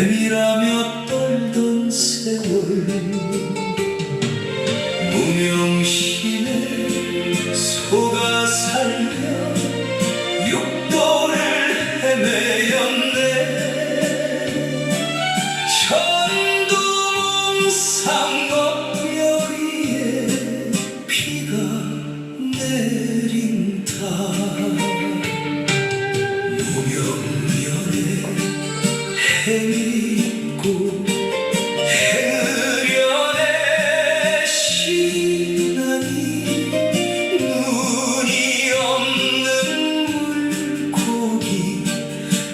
뱀이라며 떨던 세월 무명심에 속아 살며 육도를 헤매였네. 천둥상거 위에 비가 내린다. 무명연에 행있고 행으련의 신하니 눈이 없는 물고기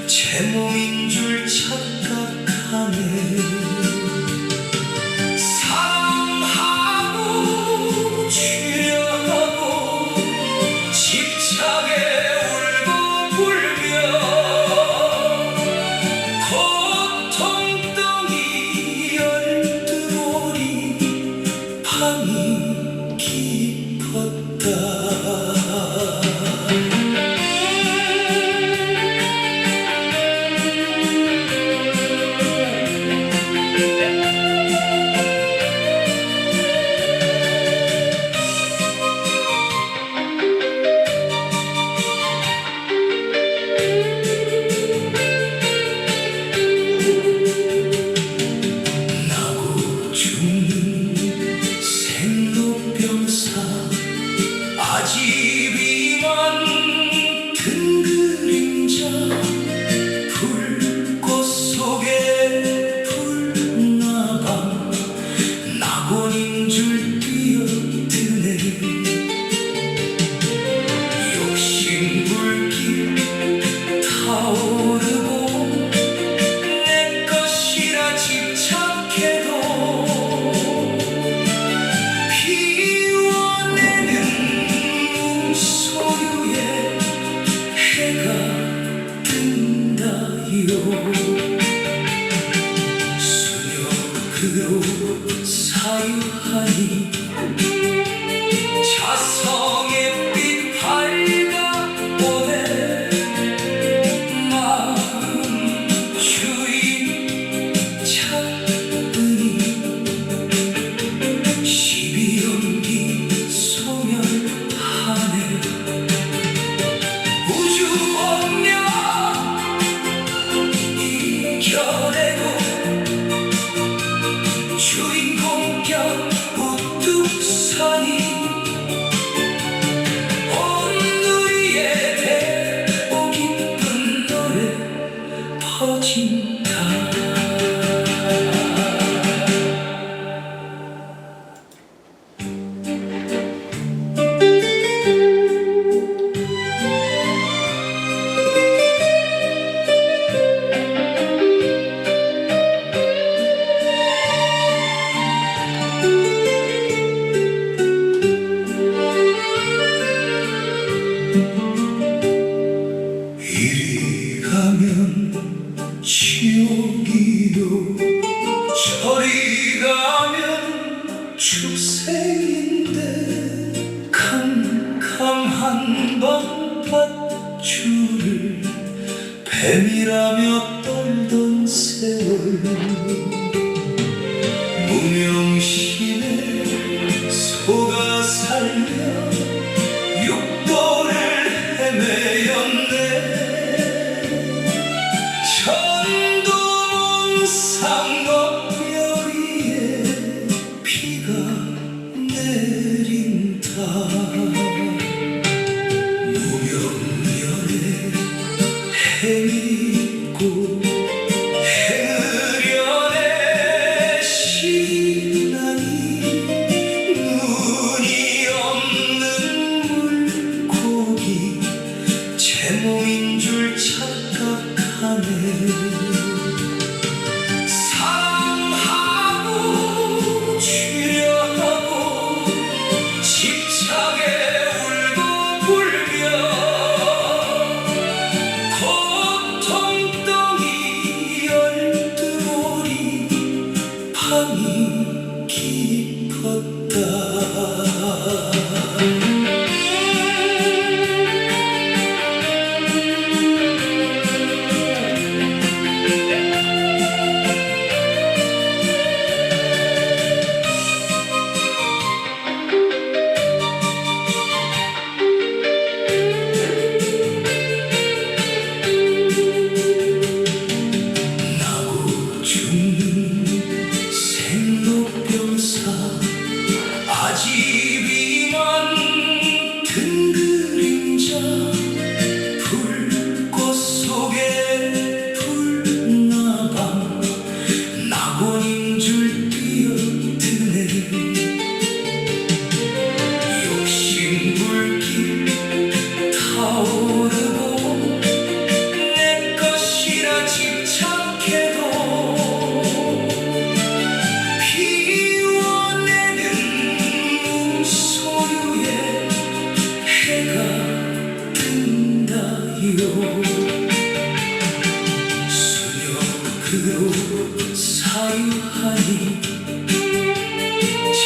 제몽인 줄 착각하네. 사랑하고 취려하고 집착에 울고 불며 밤이 깊었다. 나고 죽는 생로병사 아직 위만 든 그림자 불꽃 속에 불나방 낙원인 줄 뛰어드네. 욕심불길 타오르고 내 것이라 집착해도 수녀그로 사유하니 자성의 빛 밝아오네. 마음 주인 찾으니 시비연기 소멸하네. 우주 없냐 이겨내고 주인공격 우뚝 서니 온누리에 대고 깊은 노래 퍼진다. 이리 가면 지옥이요 저리 가면 축생인데 캄캄한 밤밧줄을 뱀이라며 떨던 세월 무명심에 속아 살며 육도를 헤매였네. 천둥상거 위에 비가 내린다. 무명연에 행있고 행으련의 신하니 눈이 없는 물고기 제몽인 줄 착각하네. 사랑하고 취려하고 집착에 울고 불며 고통덩이 열두머리 밤이 깊었다.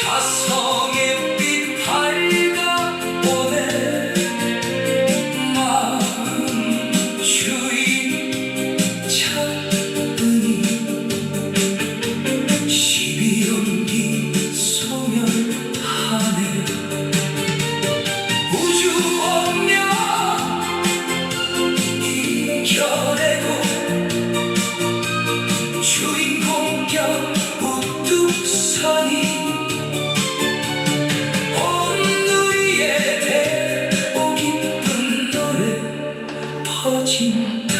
자성의 빛 밝아오네 마음 주인 찾으니 12연기 소멸하네 우주 없냐 이겨내고 주인공격 우뚝 서니 온 누리에 대오 깊은 노래 퍼진다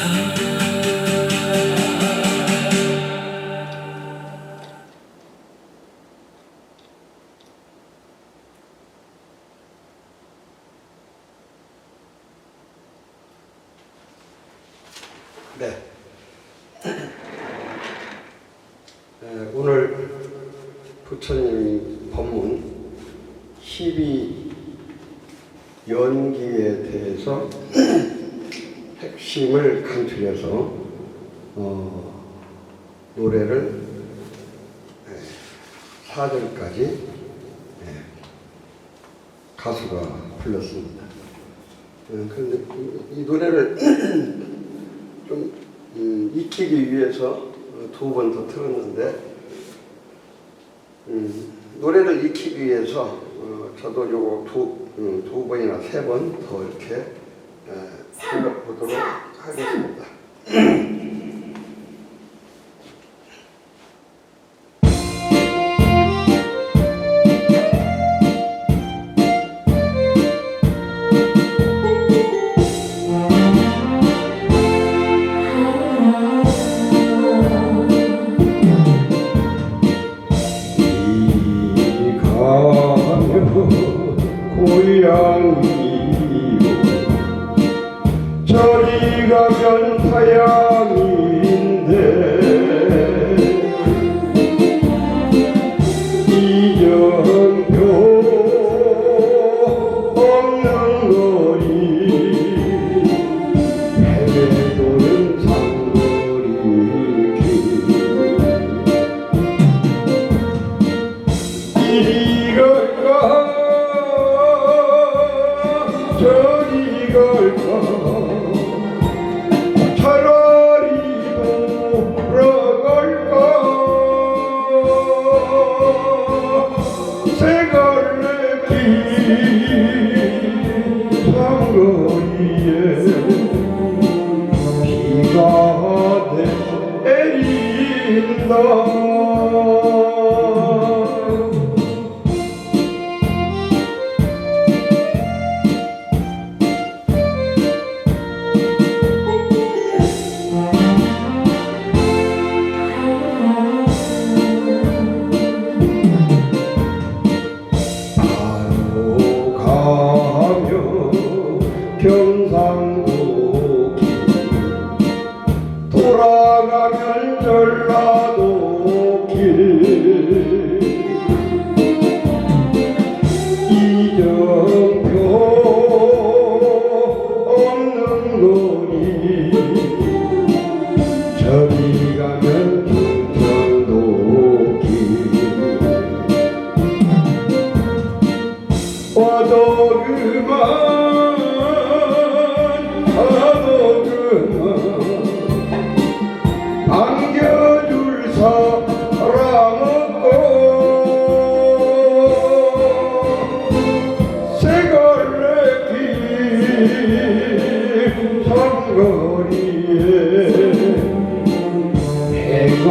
네. 오늘 부처님 법문 12연기에 대해서 핵심을 강조해서 노래를 4절까지 가수가 불렀습니다. 그런데 이 노래를 좀 익히기 위해서 2번 더 틀었는데 노래를 익히기 위해서 저도 요거 두 번이나 3번 더 이렇게 불러보도록 하겠습니다. 고향이요 저리 가면 타향인데 이정표 없는 거리 헤매도는 장거리길 이리 갈까 저리 갈까 차라리 돌아갈까 새갈래길 상거리에 비가 내린다 경상도 길 돌아가면 전라도 길 이정표 없는 거리 저리 가면 충청도 길 와도 그만 안겨줄 사람 없고 새갈래길 삼거리에 해가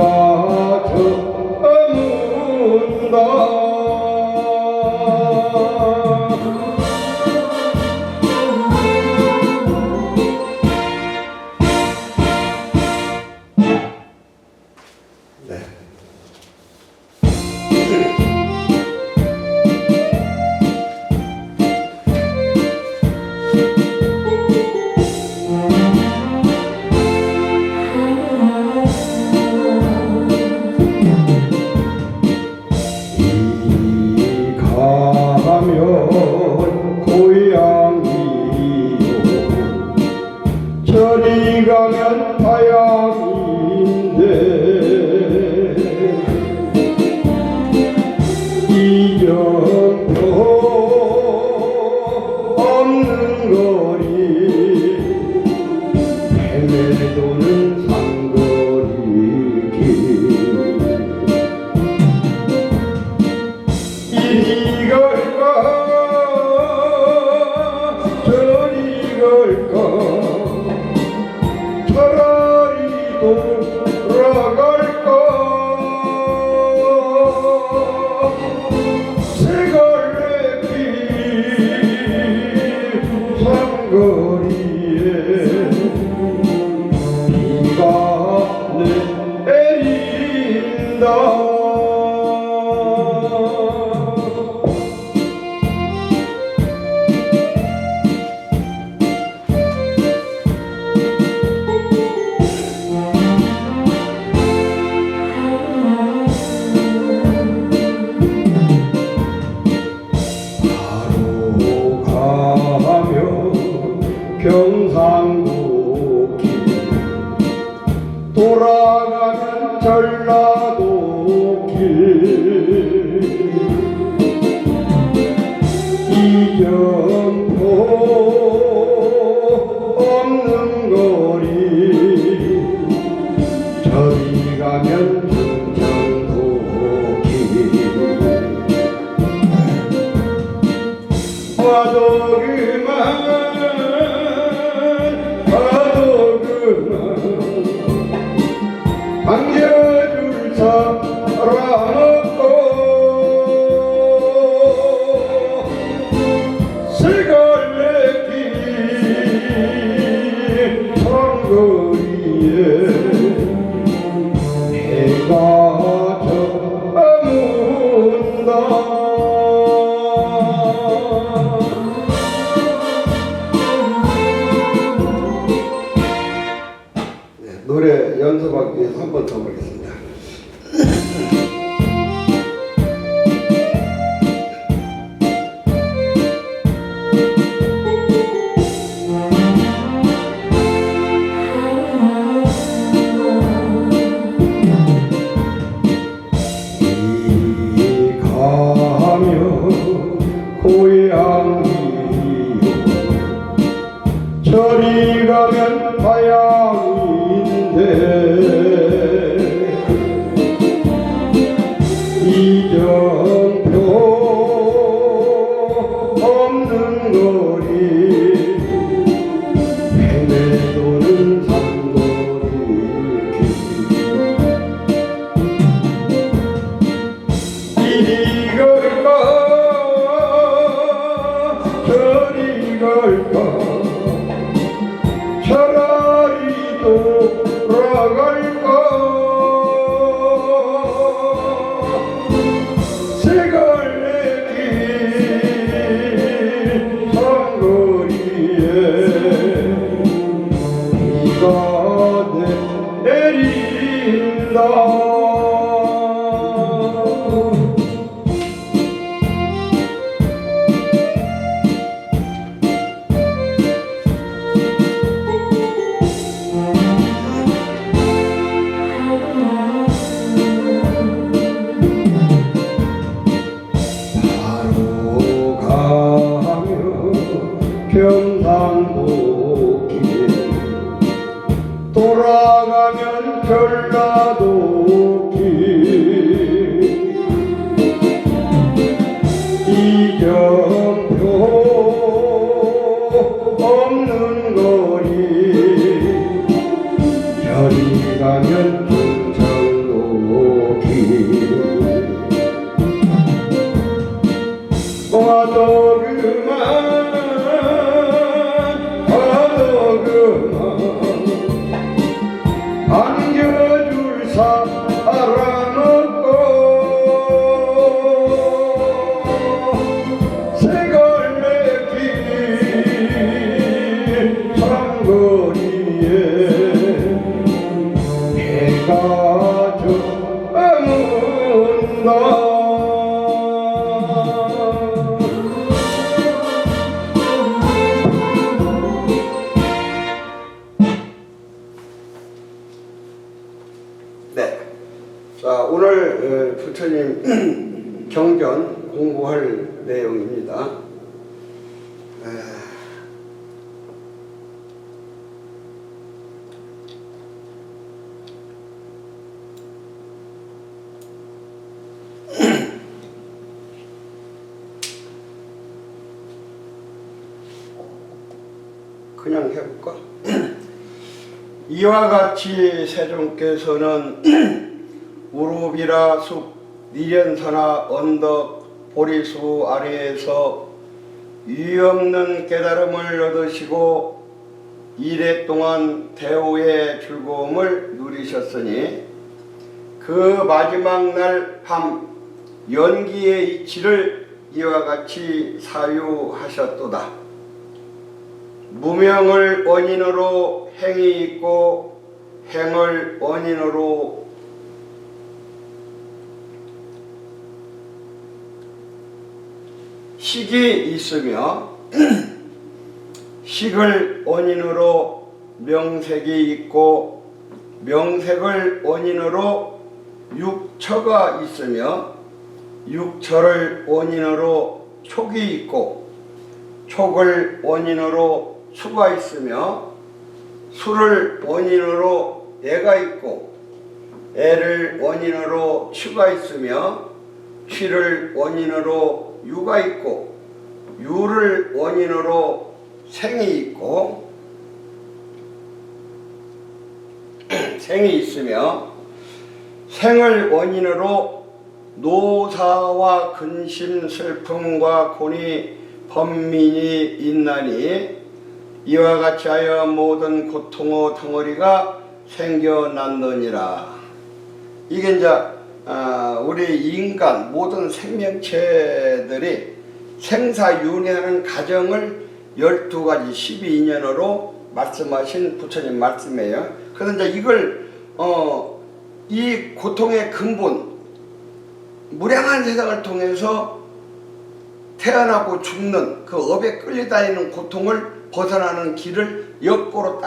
저문다 이정표 없는 거리 헤매도는 상거리 길 이리 걸까 저리 걸까 차라리 돌아갈까 세갈래길 삼거리에 비가 내린다 경상도 길 돌아가는 전라도 길 이정표 없는 거리 저리 가면 충청도 길 와도 그만 안겨줄 사람 없고 세갈래길 삼거리에 해가 저문다 노래 연습하기 위해서 한 번 더 보겠습니다. 이 가면 고향이요 저리 가면 고향인데 이정표 없는 거리 헤매도는 산거리 이리 걸까 저리 걸까 차라리 돌아갈까 세갈래길 삼거리에 비가 내린다 경상도 길 돌아가면 전라도 길 이정표 없는 거리 저리 가면 충청도 길 와도 그만 안겨줄 사람 없고 세갈래길 삼거리에 해가 저문다 경전 공부할 내용입니다. 그냥 해볼까? 이와 같이 세종께서는 우루비라 숲, 니련사나 언덕, 보리수 아래에서 유없는 깨달음을 얻으시고 이래 동안 대우의 즐거움을 누리셨으니 그 마지막 날 밤 연기의 이치를 이와 같이 사유하셨도다. 무명을 원인으로 행이 있고 행을 원인으로 식이 있으며 식을 원인으로 명색이 있고 명색을 원인으로 육처가 있으며 육처를 원인으로 촉이 있고 촉을 원인으로 수가 있으며 수를 원인으로 애가 있고 애를 원인으로 취가 있으며 취를 원인으로 유가 있고 유를 원인으로 생이 있고 생이 있으며 생을 원인으로 노사와 근심 슬픔과 고니 번민이 있나니 이와 같이 하여 모든 고통의 덩어리가 생겨났느니라. 이게 이제 우리 인간 모든 생명체들이 생사윤회하는 과정을 12가지 12인연으로 말씀하신 부처님 말씀이에요. 그래서 이제 이걸 이 고통의 근본 무량한 세상을 통해서 태어나고 죽는 그 업에 끌려다니는 고통을 벗어나는 길을 역고로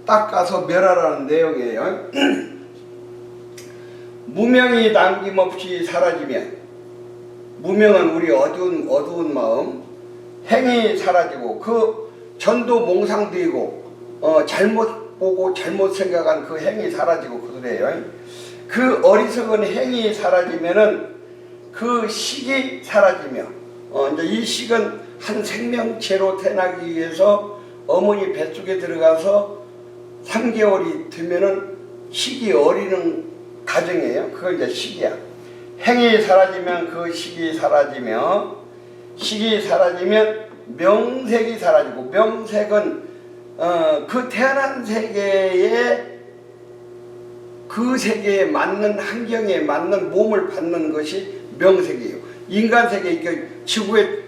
닦아서 멸하라는 내용이에요. 무명이 남김없이 사라지면 무명은 우리 어두운 마음 행이 사라지고 그 전도 몽상되고 잘못 보고 잘못 생각한 그 행이 사라지고 그래요. 그 어리석은 행이 사라지면은 그 식이 사라지며 이제 이 식은 한 생명체로 태어나기 위해서 어머니 뱃속에 들어가서 3개월이 되면은 식이 어리는 과정이에요. 그걸 이제 식이야. 행이 사라지면 그 식이 사라지며 식이 사라지면 명색이 사라지고 명색은 그 태어난 세계에 그 세계에 맞는 환경에 맞는 몸을 받는 것이 명색이에요. 인간 세계 지구에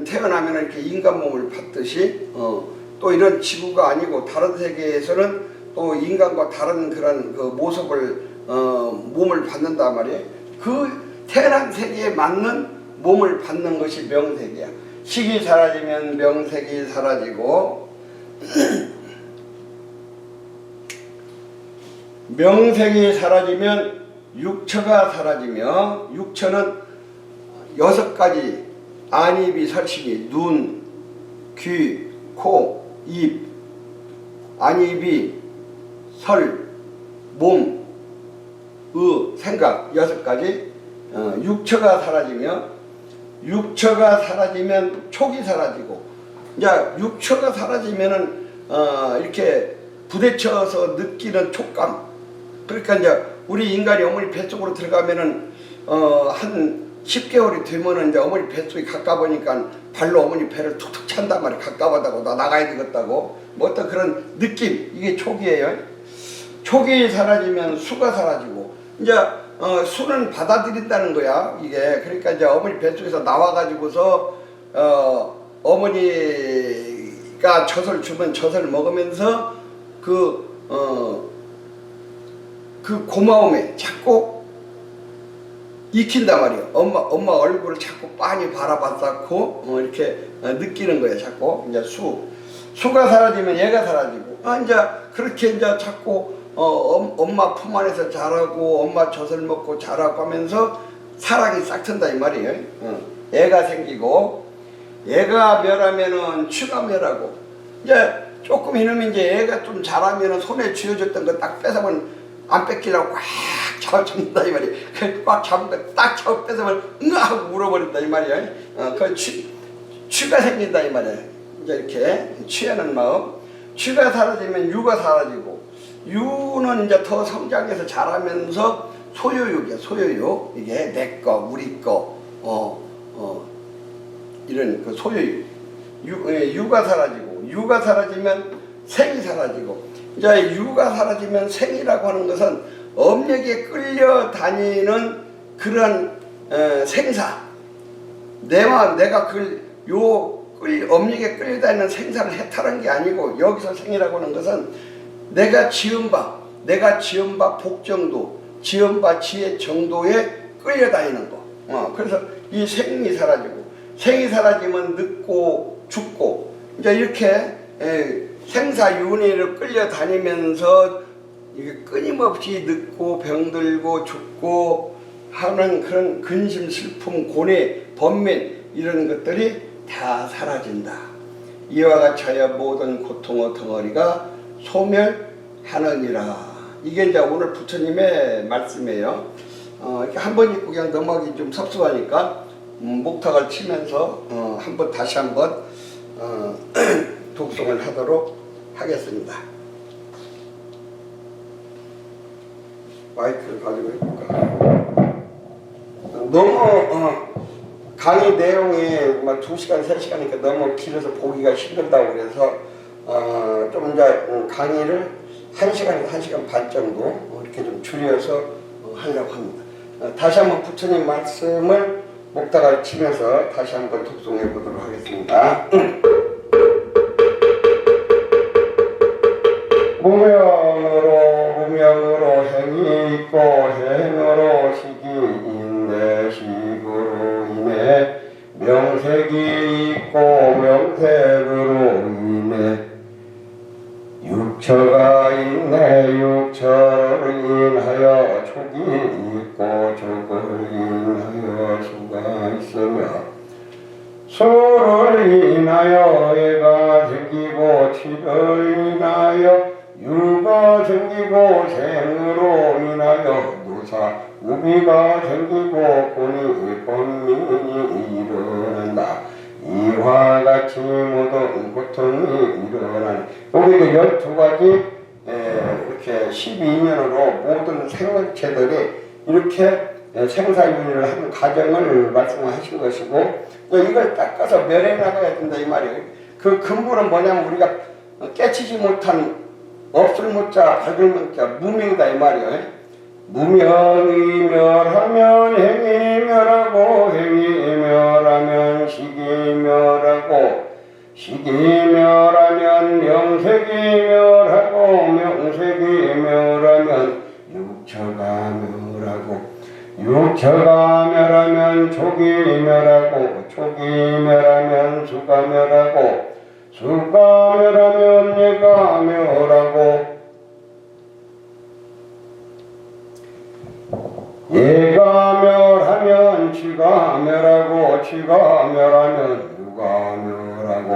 태어나면 이렇게 인간 몸을 받듯이 또 이런 지구가 아니고 다른 세계에서는 또 인간과 다른 그런 그 모습을 몸을 받는단 말이에요. 그 태어난 세계에 맞는 몸을 받는 것이 명색이야. 식이 사라지면 명색이 사라지고 명색이 사라지면 육처가 사라지며 육처는 6가지 안입이 설신이 눈, 귀, 코, 입, 안입이 설, 몸, 생각 6가지 육처가 사라지며 육처가 사라지면 촉이 사라지고 이제 육처가 사라지면은 이렇게 부대쳐서 느끼는 촉감 그러니까 이제 우리 인간이 어머니 뱃속으로 들어가면은 한 10개월이 되면은 이제 어머니 뱃속에 가까우니까 발로 어머니 배를 툭툭 찬단 말이야. 가까워다고 나 나가야 되겠다고 뭐 어떤 그런 느낌 이게 촉이에요. 촉이 사라지면 수가 사라지고 이제 수는 받아들인다는 거야 이게. 그러니까 이제 어머니 뱃속에서 나와가지고서 어머니가 젖을 주면 젖을 먹으면서 그 고마움에 자꾸 익힌단 말이에요. 엄마 얼굴을 자꾸 빤히 바라봤었고 이렇게 느끼는 거예요. 자꾸 이제 수가 사라지면 얘가 사라지고 이제 그렇게 이제 자꾸 엄마 품 안에서 자라고 엄마 젖을 먹고 자라고 하면서 사랑이 싹 튼다 이 말이에요. 애가 생기고 애가 멸하면은 추가 멸하고 이제 조금 이놈이 이제 애가 좀 자라면은 손에 쥐어줬던 거 딱 뺏으면 안 뺏기려고 꽉 잡는다 이 말이에요. 꽉 잡은 거 딱 잡고 뺏으면 응아 하고 물어버린다 이 말이에요. 그 추가 생긴다 이 말이에요. 이제 이렇게 취하는 마음. 추가 사라지면 유가 사라지고 유는 이제 더 성장해서 자라면서 소유욕이야 소유욕. 이게 내 거 우리 거 이런 그 소유욕. 유가 사라지고 유가 사라지면 생이 사라지고 이제 유가 사라지면 생이라고 하는 것은 업력에 끌려다니는 그런 생사. 내가 업력에 끌려다니는 생사를 해탈한 게 아니고 여기서 생이라고 하는 것은 내가 지은 바 복정도 지은 바 지혜 정도에 끌려다니는 거. 그래서 이 생이 사라지면 늙고 죽고 이제 이렇게 생사윤회를 끌려다니면서 이게 끊임없이 늙고 병들고 죽고 하는 그런 근심, 슬픔, 고뇌, 번민 이런 것들이 다 사라진다. 이와 같이 하여 모든 고통의 덩어리가 소멸하느니라. 이게 이제 오늘 부처님의 말씀이에요. 이렇게 한 번 읽고 그냥 넘어가기 좀 섭섭하니까 목탁을 치면서 다시 한번 독송을 하도록 하겠습니다. 마이크를 가지고 해볼까? 너무 강의 내용이 막 2시간, 3시간이니까 너무 길어서 보기가 힘들다고 그래서 좀 이제 강의를 1시간에서 1시간 반 정도 이렇게 좀 줄여서 하려고 합니다. 다시 한번 부처님 말씀을 목탁을 치면서 다시 한번 독송해 보도록 하겠습니다. 무명으로 행이 있고 행으로 식이 있네 식으로 인해 명색이 있고 명색으로 인해 육처가 있네 육처를 인하여 촉이 있고 촉을 인하여 수가 있으며 수를 인하여 애가 생기고 치를 인하여 유가 생기고 생으로 인하여 누사 우비가 생기고 본이 번민이 일어난다. 이와 같이 모든 고통이 일어나니 여기 12가지 이렇게 12년으로 모든 생명체들이 이렇게 생사윤회를 하는 과정을 말씀하신 것이고 이걸 닦아서 멸해 나가야 된다 이 말이에요. 그 근본은 뭐냐면 우리가 깨치지 못한 없을 못자 밝을 못자 무명이다 이 말이에요. 무명이 멸하면 행이 멸하고 행이 멸하면 식이 멸하고 식이 멸하면 명색이 멸하고 명색이 멸하면 육처가 멸하고 육처가 멸하면 촉이 멸하고 촉이 멸하면 수가 멸하고 수가 멸하면 예가 멸하고 예가 멸하면 치가 멸하고 치가 멸하면 유가 멸하고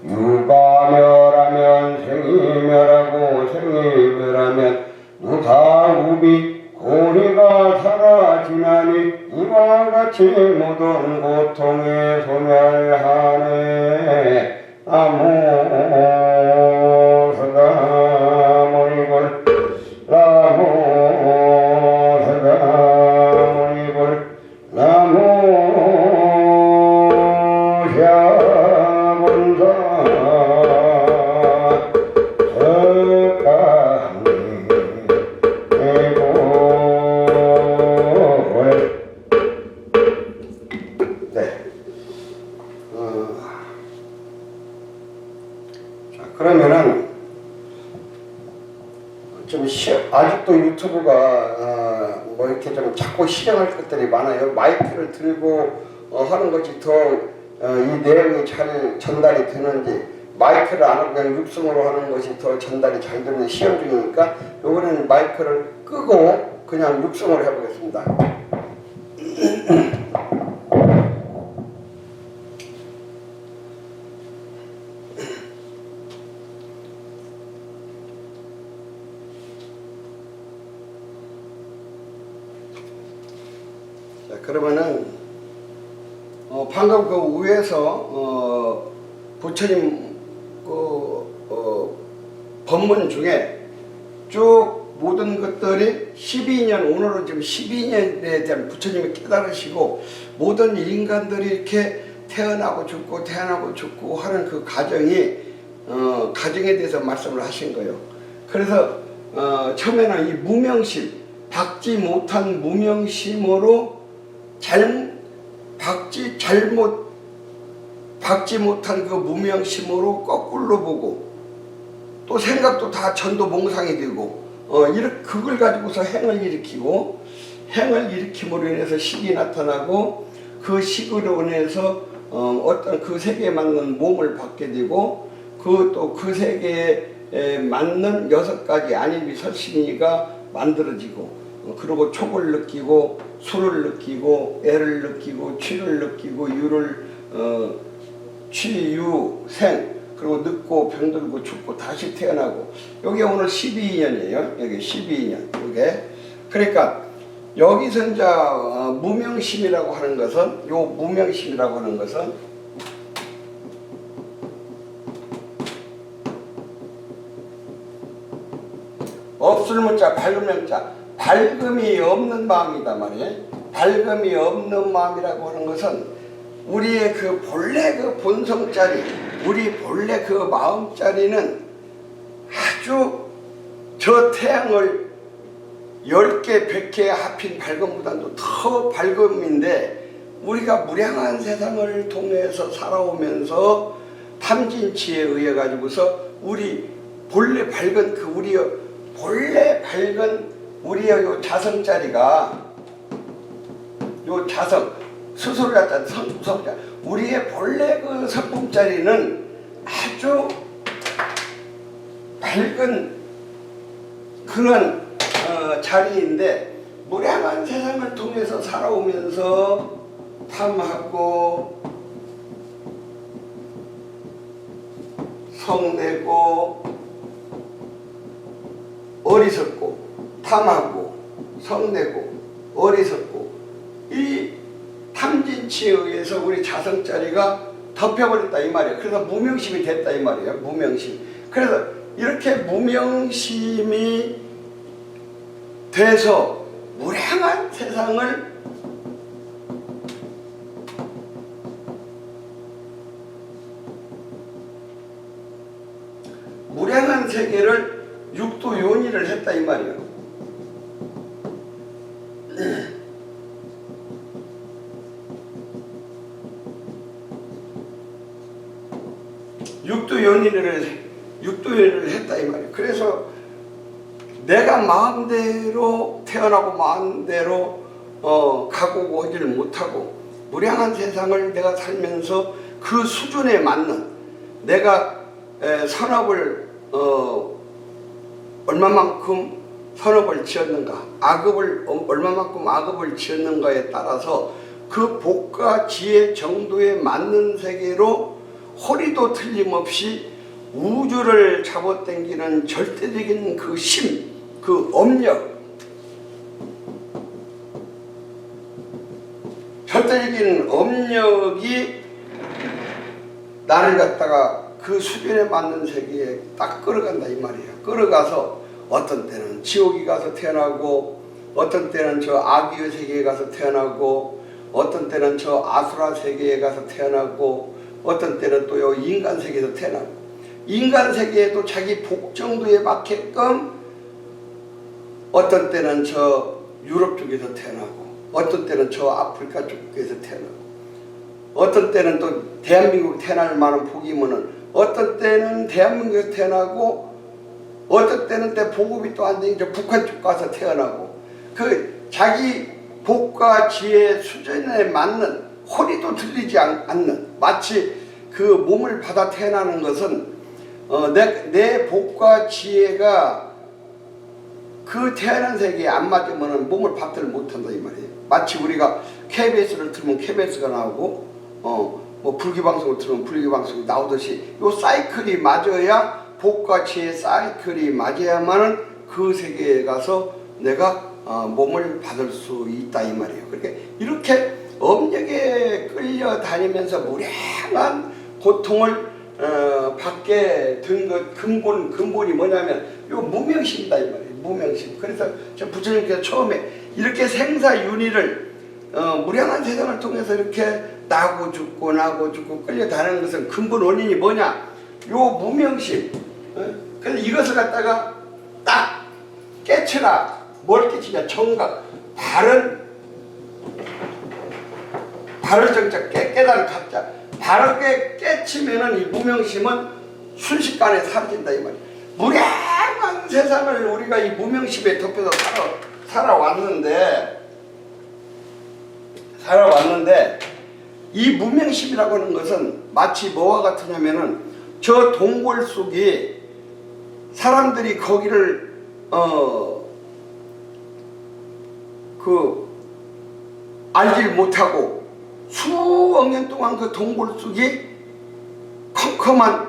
유가 멸하면 생이 멸하고 생이 멸하면 누사우비 고리가 사라지나니 이와 같이 모든 고통에 소멸하네. 나무 사가모니불 나무 사가모니불 나무 샤본사 그러면은 좀 아직도 유튜브가 뭐 이렇게 좀 자꾸 실행할 것들이 많아요. 마이크를 들고 하는 것이 더 이 내용이 잘 전달이 되는지 마이크를 안 하고 그냥 육성으로 하는 것이 더 전달이 잘 되는 시험 중이니까 요번에는 마이크를 끄고 그냥 육성으로 해보겠습니다. 그러면은 방금 그 위에서 부처님 법문 중에 쭉 모든 것들이 12년, 오늘은 지금 12년에 대한 부처님이 깨달으시고 모든 인간들이 이렇게 태어나고 죽고 태어나고 죽고 하는 그 가정에 대해서 말씀을 하신 거예요. 그래서 처음에는 이 무명심, 박지 못한 무명심으로 박지 못한 그 무명심으로 거꾸로 보고 또 생각도 다 전도몽상이 되고 그걸 가지고서 행을 일으키고 행을 일으킴으로 인해서 식이 나타나고 그 식으로 인해서 어떤 그 세계에 맞는 몸을 받게 되고 그 세계에 맞는 6가지 안일비 설신이가 만들어지고 그리고 촉을 느끼고 수를 느끼고 애를 느끼고 취를 느끼고 취유생 그리고 늙고 병들고 죽고 다시 태어나고 여기 오늘 12년이에요. 여기 12년 이게 그러니까 여기서 이제 무명심이라고 하는 것은 무명심이라고 하는 것은 없을 문자 밝은 명자 밝음이 없는 마음이다 말이에요. 밝음이 없는 마음이라고 하는 것은 우리의 그 본래 그 본성짜리 우리 본래 그 마음짜리는 아주 저 태양을 10개, 100개 합힌 밝음보다도 더 밝음인데 우리가 무량한 세상을 통해서 살아오면서 탐진치에 의해 가지고서 우리 본래 밝은 그 우리의 요 자성짜리가 요 자성 스스로 갖다 성자 우리의 본래 그 성품짜리는 아주 밝은 그런 자리인데 무량한 세상을 통해서 살아오면서 탐하고 성내고 어리석고 탐하고 성내고 어리석고 이 탐진치에 의해서 우리 자성짜리가 덮여버렸다 이 말이에요. 그래서 무명심이 됐다 이 말이에요. 무명심. 그래서 이렇게 무명심이 돼서 무량한 세상을 무량한 세계를 육도 요니를 했다 이 말이에요. 육도연을 했다 이 말이에요. 그래서 내가 마음대로 태어나고 마음대로 가고 오지를 못하고 무량한 세상을 내가 살면서 그 수준에 맞는 내가 선업을 얼마만큼 선업을 지었는가 얼마만큼 악업을 지었는가에 따라서 그 복과 지혜 정도에 맞는 세계로 허리도 틀림없이 우주를 잡아당기는 절대적인 그 심, 그 업력, 절대적인 업력이 나를 갖다가 그 수준에 맞는 세계에 딱 끌어간다 이 말이에요. 끌어가서 어떤 때는 지옥에 가서 태어나고 어떤 때는 저 아기의 세계에 가서 태어나고 어떤 때는 저 아수라 세계에 가서 태어나고 어떤 때는 또 요 인간 세계에서 태어나고 인간 세계에도 자기 복 정도에 맞게끔 어떤 때는 저 유럽 쪽에서 태어나고 어떤 때는 저 아프리카 쪽에서 태어나고 어떤 때는 또 대한민국 태어날 만한 복이면은 어떤 때는 대한민국에서 태어나고 어떤 때는 때 보급이 또 안 되니까 북한 쪽 가서 태어나고 그 자기 복과 지혜 수준에 맞는 허리도 들리지 않는 마치 그 몸을 받아 태어나는 것은 내 복과 지혜가 그 태어난 세계에 안 맞으면 몸을 받들 못한다 이 말이에요. 마치 우리가 KBS를 틀면 KBS가 나오고 뭐 불기방송을 틀면 불기방송이 나오듯이 요 사이클이 맞아야 복과 지혜 사이클이 맞아야만은 그 세계에 가서 내가 몸을 받을 수 있다 이 말이에요. 그러니까 이렇게 엄력에 끌려다니면서 무량한 고통을 받게 된 것 근본이 뭐냐면 요 무명심이다 이 말이에요. 무명심. 그래서 저 부처님께서 처음에 이렇게 생사윤회를 무량한 세상을 통해서 이렇게 나고 죽고 끌려다니는 것은 근본 원인이 뭐냐? 요 무명심. 그래서 이것을 갖다가 딱 깨쳐라. 뭘 깨치냐? 정각. 바를 정착, 깨달은 각자. 바르게 깨치면은 이 무명심은 순식간에 사라진다 이 말이야. 무량한 세상을 우리가 이 무명심에 덮여서 살아왔는데 이 무명심이라고 하는 것은 마치 뭐와 같으냐면은 저 동굴 속이 사람들이 거기를 알질 못하고 수억 년 동안 그 동굴 속이 컴컴한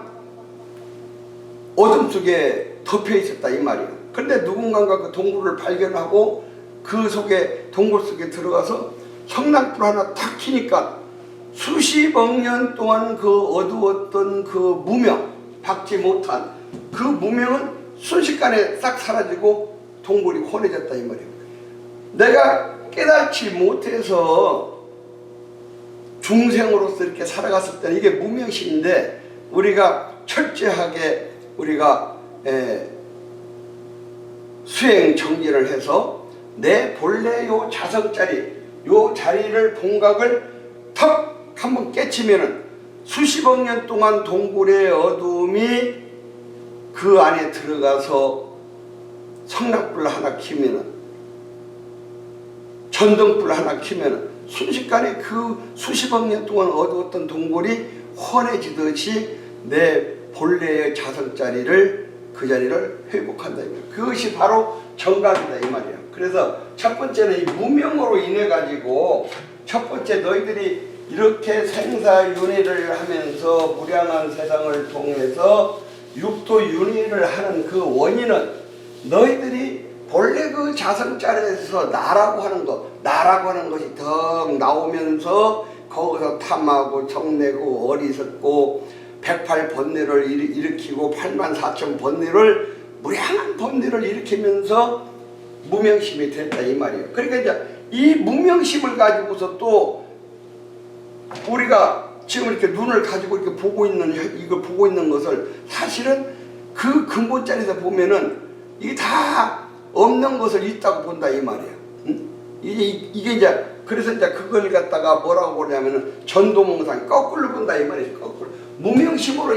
어둠 속에 덮여 있었다 이 말이에요. 그런데 누군가가 그 동굴을 발견하고 그 속에 동굴 속에 들어가서 성냥불 하나 탁 켜니까 수십억 년 동안 그 어두웠던 그 무명, 박지 못한 그 무명은 순식간에 싹 사라지고 동굴이 환해졌다 이 말이에요. 내가 깨닫지 못해서 중생으로서 이렇게 살아갔을 때는 이게 무명심인데 우리가 철저하게 우리가 수행 정진을 해서 내 본래 요 자성자리 요 자리를 본각을 턱 한번 깨치면은 수십억 년 동안 동굴의 어둠이 그 안에 들어가서 성냥불 하나 켜면은 전등불 하나 켜면은 순식간에 그 수십억 년 동안 어두웠던 동굴이 환해지듯이 내 본래의 자성자리를 그 자리를 회복한다. 그것이 바로 정각이다 이 말이에요. 그래서 첫 번째는 이 무명으로 인해 가지고 첫 번째 너희들이 이렇게 생사윤회를 하면서 무량한 세상을 통해서 육도윤회를 하는 그 원인은 너희들이 본래 그 자성자리에서 나라고 하는 것이 더 나오면서 거기서 탐하고 정내고 어리석고 108번뇌를 일으키고 84,000번뇌를 무량한 번뇌를 일으키면서 무명심이 됐다 이 말이에요. 그러니까 이제 이 무명심을 가지고서 또 우리가 지금 이렇게 눈을 가지고 이렇게 이걸 보고 있는 것을 사실은 그 근본 자리에서 보면은 이게 다 없는 것을 있다고 본다 이 말이에요. 응? 이게 이제 그래서 이제 그걸 갖다가 뭐라고 보냐면은 전도몽상 거꾸로 본다 이 말이죠. 거꾸로 무명심으로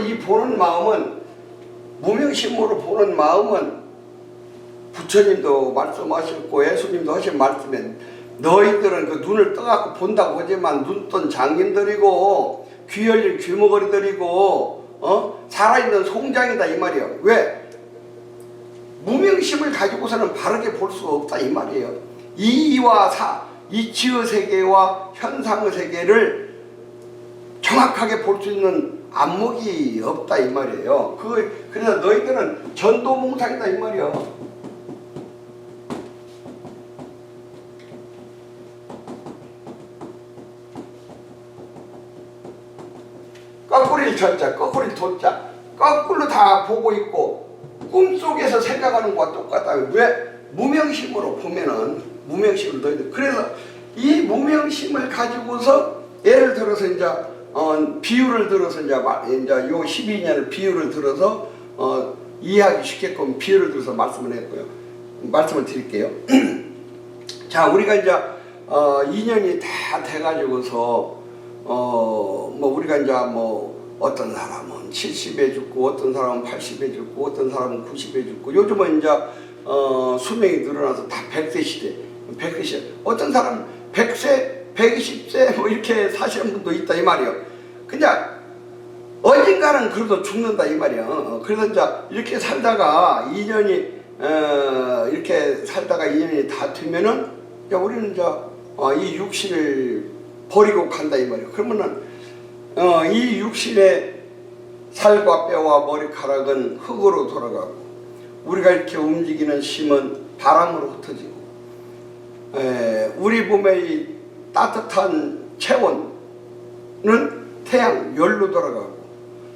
보는 마음은 부처님도 말씀하셨고 예수님도 하신 말씀에 너희들은 그 눈을 떠갖고 본다고 하지만 눈뜬 장님들이고 귀 열린 귀머거리들이고 살아있는 송장이다 이 말이에요. 왜? 무명심을 가지고서는 바르게 볼 수가 없다 이 말이에요. 이와 이치의 세계와 현상의 세계를 정확하게 볼 수 있는 안목이 없다 이 말이에요. 그래서 너희들은 전도몽상이다 이 말이에요. 거꾸리를 전자, 거꾸리를 도자, 거꾸로 다 보고 있고 꿈속에서 생각하는 것과 똑같다. 왜? 무명심으로 보면은 무명심을 너희들 그래서 이 무명심을 가지고서 예를 들어서 이제 비유를 들어서 이제 요 12년을 비유를 들어서 이해하기 쉽게끔 비유를 들어서 말씀을 했고요. 말씀을 드릴게요. 자, 우리가 이제 2년이 다 돼가지고서 우리가 이제 어떤 사람은 70에 죽고 어떤 사람은 80에 죽고 어떤 사람은 90에 죽고 요즘은 이제 수명이 늘어나서 다 100세 시대 100세 시대 어떤 사람은 100세 120세 이렇게 사시는 분도 있다 이 말이에요. 그냥 언젠가는 그래도 죽는다 이 말이에요. 그래서 이제 이렇게 살다가 2년이 다 되면은 이제 우리는 이제 이 육신을 버리고 간다 이 말이에요. 그러면은 이 육신의 살과 뼈와 머리카락은 흙으로 돌아가고 우리가 이렇게 움직이는 심은 바람으로 흩어지고 우리 몸의 이 따뜻한 체온은 태양 열로 돌아가고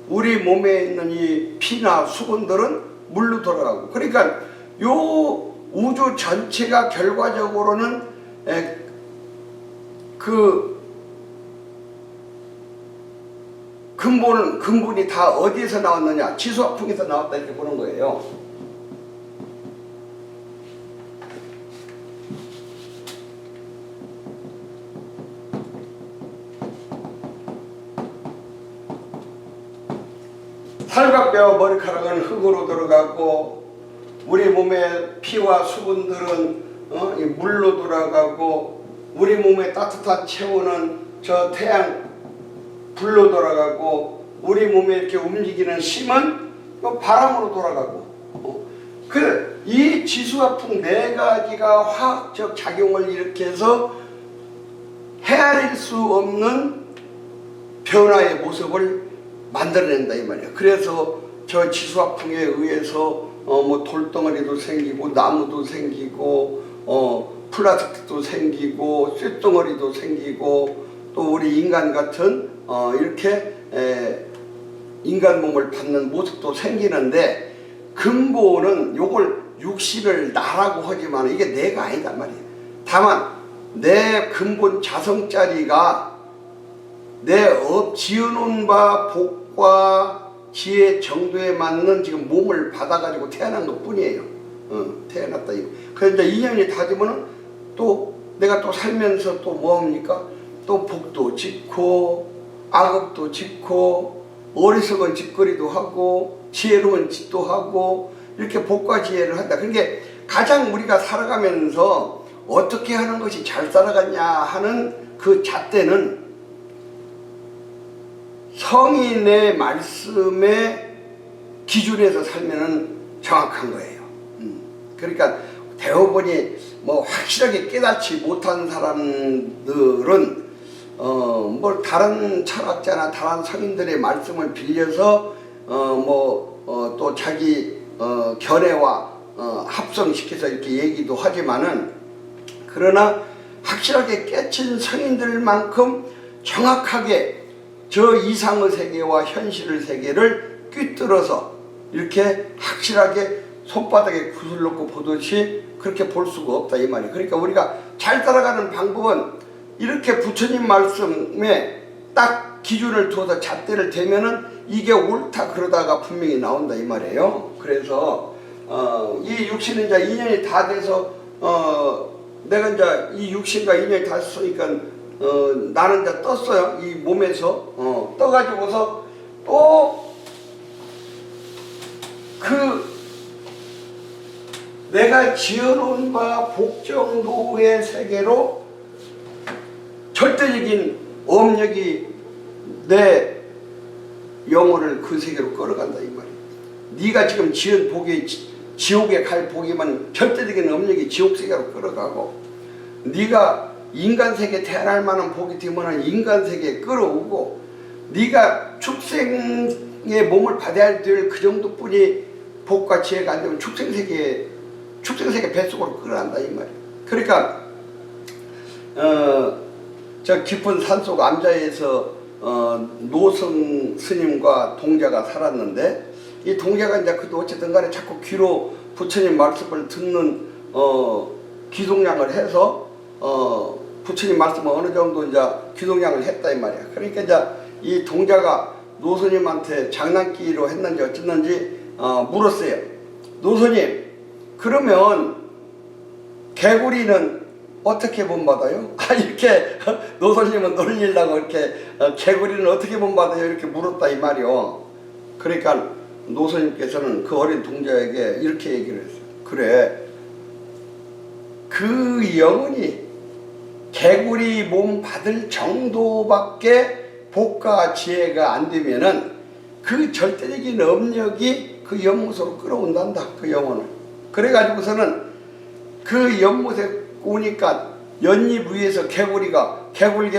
우리 몸에 있는 이 피나 수분들은 물로 돌아가고 그러니까 요 우주 전체가 결과적으로는 그 근본이 다 어디에서 나왔느냐? 지수화풍에서 나왔다 이렇게 보는 거예요. 살과 머리카락은 흙으로 들어가고 우리 몸의 피와 수분들은 이 물로 돌아가고 우리 몸의 따뜻한 체온은 저 태양 불로 돌아가고 우리 몸에 이렇게 움직이는 심은 바람으로 돌아가고 이 지수화풍 네 가지가 화학적 작용을 일으켜서 헤아릴 수 없는 변화의 모습을 만들어낸다 이 말이야. 그래서 저 지수화풍에 의해서 뭐 돌덩어리도 생기고 나무도 생기고 플라스틱도 생기고 쇳덩어리도 생기고 또 우리 인간 같은 이렇게 인간 몸을 받는 모습도 생기는데 근본은 요걸 육신을 나라고 하지만 이게 내가 아니단 말이에요. 다만 내 근본 자성자리가 내 지어놓은 바 복과 지혜 정도에 맞는 지금 몸을 받아가지고 태어난 것 뿐이에요. 태어났다 이거. 그래서 이제 2년이 다 되면은 또 내가 또 살면서 또 뭐합니까? 또 복도 짓고 악업도 짓고 어리석은 짓거리도 하고 지혜로운 짓도 하고 이렇게 복과 지혜를 한다. 그러니까 가장 우리가 살아가면서 어떻게 하는 것이 잘 살아갔냐 하는 그 잣대는 성인의 말씀의 기준에서 살면은 정확한 거예요. 그러니까 대부분이 뭐 확실하게 깨닫지 못한 사람들은 뭐 다른 철학자나 다른 성인들의 말씀을 빌려서 또 자기 견해와 합성시켜서 이렇게 얘기도 하지만은 그러나 확실하게 깨친 성인들만큼 정확하게 저 이상의 세계와 현실의 세계를 꿰뚫어서 이렇게 확실하게 손바닥에 굿을 놓고 보듯이 그렇게 볼 수가 없다 이 말이에요. 그러니까 우리가 잘 따라가는 방법은 이렇게 부처님 말씀에 딱 기준을 두어서 잣대를 대면은 이게 옳다 그러다가 분명히 나온다 이 말이에요. 그래서 이 육신은 이제 2년이 다 돼서 내가 이제 이 육신과 2년이 다 됐으니까 나는 이제 떴어요. 이 몸에서 떠가지고서 또 내가 지어놓은 바 복정도의 세계로 절대적인 업력이 내 영혼을 그 세계로 끌어간다 이 말이야. 네가 지금 지은 복이 지옥에 갈 복이면 절대적인 업력이 지옥 세계로 끌어가고 네가 인간 세계에 태어날 만한 복이 되면 인간 세계에 끌어오고 네가 축생의 몸을 받아야 될 그 정도뿐이 복과 지혜가 안 되면 축생세계 뱃속으로 끌어간다 이 말이야. 그러니까 저 깊은 산속 암자에서 노성 스님과 동자가 살았는데 이 동자가 이제 그도 어쨌든 간에 자꾸 귀로 부처님 말씀을 듣는 귀동량을 해서 부처님 말씀을 어느 정도 이제 귀동량을 했다 이 말이야. 그러니까 이제 이 동자가 노스님한테 장난기로 했는지 어쨌는지 물었어요. 노스님, 그러면 개구리는 어떻게 본받아요? 이렇게 노스님은 놀리려고 이렇게 개구리는 어떻게 본받아요? 이렇게 물었다 이 말이요. 그러니까 노스님께서는 그 어린 동자에게 이렇게 얘기를 했어요. 그래, 그 영혼이 개구리 몸 받을 정도밖에 복과 지혜가 안 되면은 그 절대적인 업력이 그 연못으로 끌어온단다 그 영혼을. 그래가지고서는 그 연못에 오니까 연잎 위에서 개구리가 개굴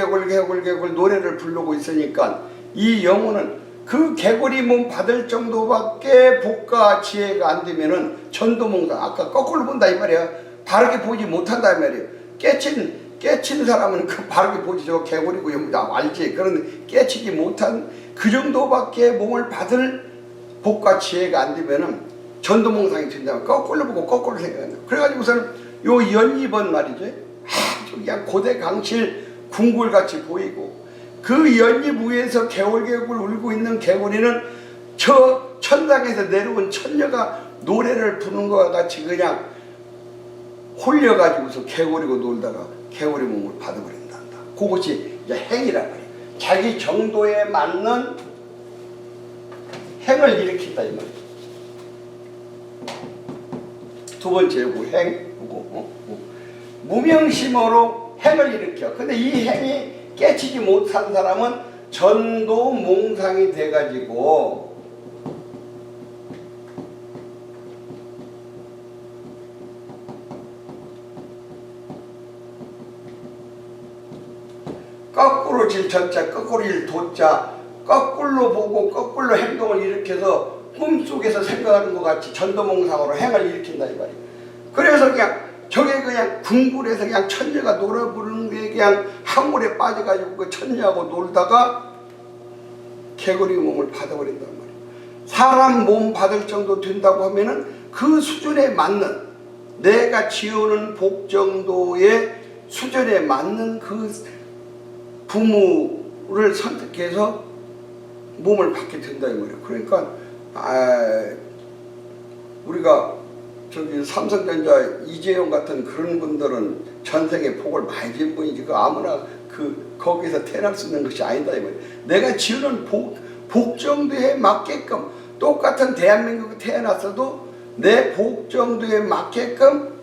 노래를 부르고 있으니까 이 영혼은 그 개구리 몸 받을 정도밖에 복과 지혜가 안 되면은 전도몽사 아까 거꾸로 본다 이 말이야. 바르게 보지 못한다 이 말이에요. 깨친 사람은 그 바르게 보지. 저 개구리고 나 알지. 그런 깨치지 못한 그 정도밖에 몸을 받을 복과 지혜가 안 되면은 전도몽상이 된다면 거꾸로 보고 거꾸로 생각한다. 그래가지고서는 요 연잎은 말이죠. 아주 그냥 고대 강실 궁굴같이 보이고 그 연잎 위에서 개울개울 울고 있는 개구리는 저 천당에서 내려온 천녀가 노래를 부르는 것과 같이 그냥 홀려가지고서 개구리고 놀다가 개구리 몸을 받아버린다. 그것이 이제 행이란 말이에요. 자기 정도에 맞는 행을 일으킨다 이 말이에요. 두 번째 요거 행, 요거 무명심으로 행을 일으켜. 근데 이 행이 깨치지 못한 사람은 전도몽상이 돼가지고 거꾸로 질 전자, 거꾸로 질 도자, 거꾸로 보고 거꾸로 행동을 일으켜서 꿈속에서 생각하는 것 같이 전도몽상으로 행을 일으킨다 이 말이에요. 그래서 그냥 저게 그냥 궁굴에서 그냥 천녀가 노래 부르는 게 그냥 항물에 빠져가지고 그 천녀하고 놀다가 개구리 몸을 받아버린단 말이에요. 사람 몸 받을 정도 된다고 하면은 그 수준에 맞는 내가 지우는 복 정도의 수준에 맞는 그 부모를 선택해서 몸을 받게 된다 이 말이에요. 그러니까 우리가 저기 삼성전자 이재용 같은 그런 분들은 전생에 복을 많이 진 분이지 그 아무나 거기서 태어날 수 있는 것이 아니다 이 말이에요. 내가 지우는 복 정도에 맞게끔 똑같은 대한민국에 태어났어도 내 복 정도에 맞게끔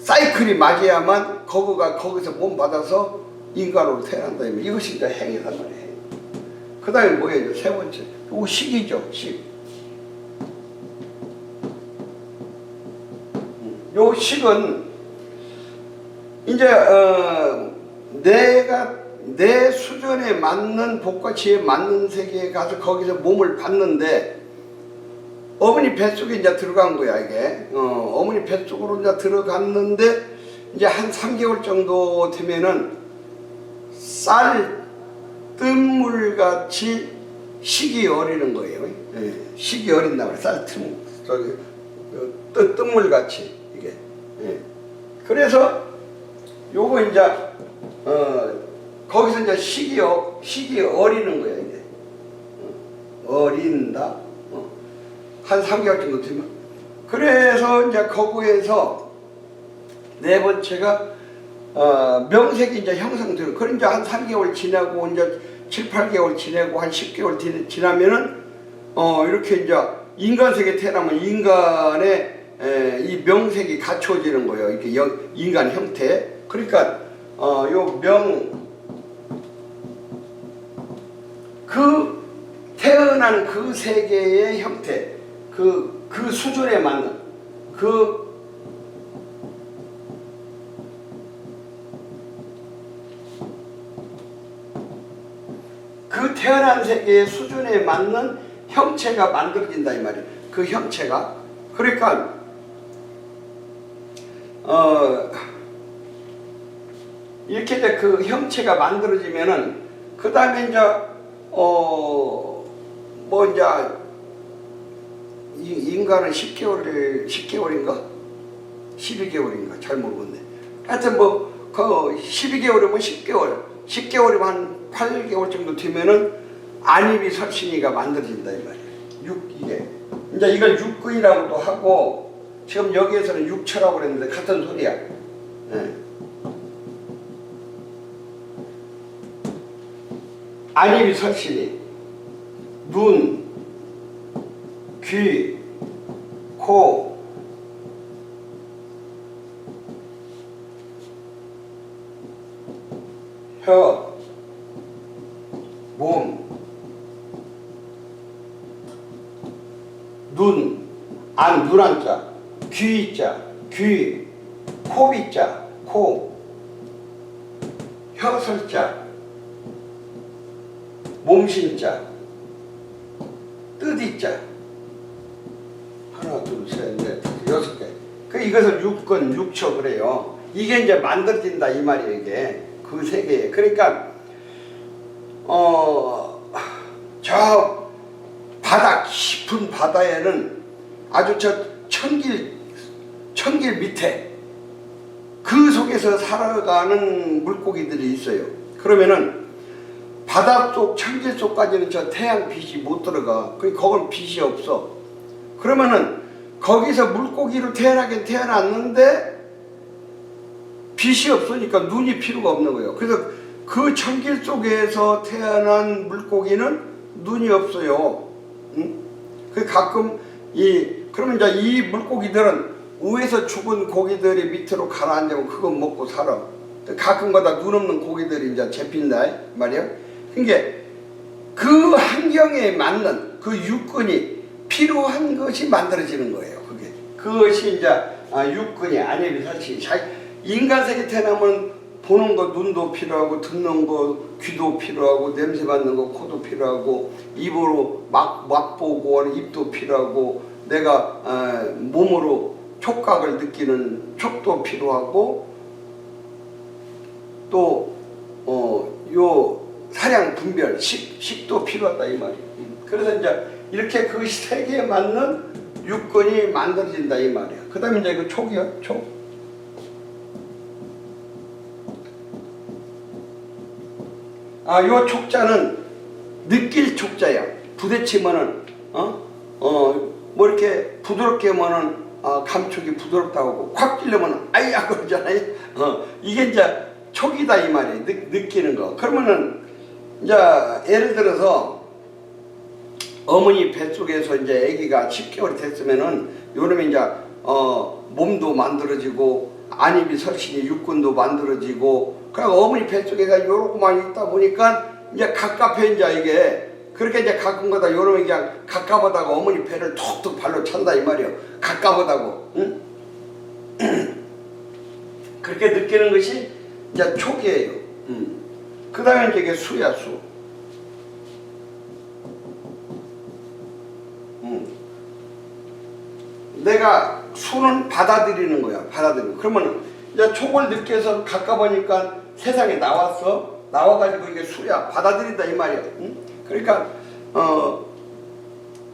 사이클이 맞아야만 거기서 몸 받아서 인간으로 태어난다 이 말이에요. 이것이 이제 행이란 말이에요. 그 다음에 뭐예요? 세 번째 이거 식이죠. 식. 요 식은 이제 내가 내 수준에 맞는 복과 지혜에 맞는 세계에 가서 거기서 몸을 받는데 어머니 뱃속에 이제 들어간 거야 이게. 어머니 뱃속으로 이제 들어갔는데 이제 한 3개월 정도 되면은 쌀 뜬물같이 식이 어리는 거예요. 예, 식이 어린다 그래. 쌀 뜬물같이 이게. 예. 그래서 요거 이제 거기서 이제 식이 어리는 거야 이게. 어린다. 한 3개월 정도 되면. 그래서 이제 거기에서 네 번째가 명색이 이제 형성되는. 그럼 이제 한 3개월 지나고 이제 7, 8개월 지내고 한 10개월 지나면은 이렇게 이제 인간색에 태어나면 인간의 이 명색이 갖춰지는 거예요. 이렇게 인간 형태. 그러니까 그 태어난 그 세계의 형태, 그 수준에 맞는 그 태어난 세계의 수준에 맞는 형체가 만들어진다 이 말이에요. 그 형체가. 그러니까 이렇게 이제 그 형체가 만들어지면은 그 다음에 이제 뭐 이제 인간은 10개월인가 12개월인가 잘 모르겠네. 하여튼 뭐 그 12개월이면 10개월이면 한 8개월 정도 되면은 안입이 설신이가 만들어진다 이 말이에요. 이게 이제 이걸 육근이라고도 하고 지금 여기에서는 육처라고 그랬는데 같은 소리야. 예. 안입이 설신이 눈, 귀, 코, 혀, 몸, 눈, 눈한자, 귀자, 귀, 코비자, 코, 혀설자, 몸신자, 뜻이자. 하나, 둘, 셋, 넷, 6개. 그 이것을 육근, 육처 그래요. 이게 이제 만들어진다 이 말이에요. 이게 그 세계에. 그러니까 저 바다 깊은 바다에는 아주 저 천길 밑에 그 속에서 살아가는 물고기들이 있어요. 그러면은 바닷속 천길 속까지는 저 태양 빛이 못 들어가. 거긴 빛이 없어. 그러면은 거기서 물고기로 태어나긴 태어났는데 빛이 없으니까 눈이 필요가 없는 거예요. 그래서 그 천길 속에서 태어난 물고기는 눈이 없어요. 응? 그 가끔 그러면 이제 이 물고기들은 위에서 죽은 고기들이 밑으로 가라앉으면 그거 먹고 살아. 가끔가다 눈 없는 고기들이 이제 잡힌다 말이야. 그러니까 그 환경에 맞는 그 육근이 필요한 것이 만들어지는 거예요. 그것이 이제 육근이 안입이 설치. 인간 세계 태어나면 보는 거 눈도 필요하고 듣는 거 귀도 필요하고 냄새 맡는 거 코도 필요하고 입으로 맛보고 입도 필요하고 내가 몸으로 촉각을 느끼는 촉도 필요하고 또 요 사량 분별 식도 필요하다 이 말이에요. 그래서 이제 이렇게 그 세계에 맞는 육근이 만들어진다 이 말이야. 그 다음에 이제 그 촉이요. 촉. 요 촉자는 느낄 촉자야. 부대치면은 뭐 이렇게 부드럽게 하면은 감촉이 부드럽다고 하고 확 찔려면 아이야 그러잖아요. 이게 이제 촉이다 이 말이에요. 느끼는 거. 그러면은 이제 예를 들어서 어머니 뱃속에서 이제 아기가 10개월이 됐으면은 요놈이 이제 몸도 만들어지고 안입이 설신이 육근도 만들어지고 그러니까 어머니 뱃속에가 요렇게만 있다 보니까 이제 갑갑해 이제 이게 그렇게 이제 가끔가다 요놈이 그냥 갑갑하다고 어머니 배를 톡톡 발로 찬다 이 말이에요. 갑갑하다고. 응? 그렇게 느끼는 것이 이제 촉이에요. 그 다음에 이제 이게 수야 수. 내가 수는 받아들이는 거야. 받아들이는. 그러면 이제 촉을 느껴서 가까우니까 세상에 나왔어. 나와가지고 이게 수야. 받아들인다 이 말이야. 응? 그러니까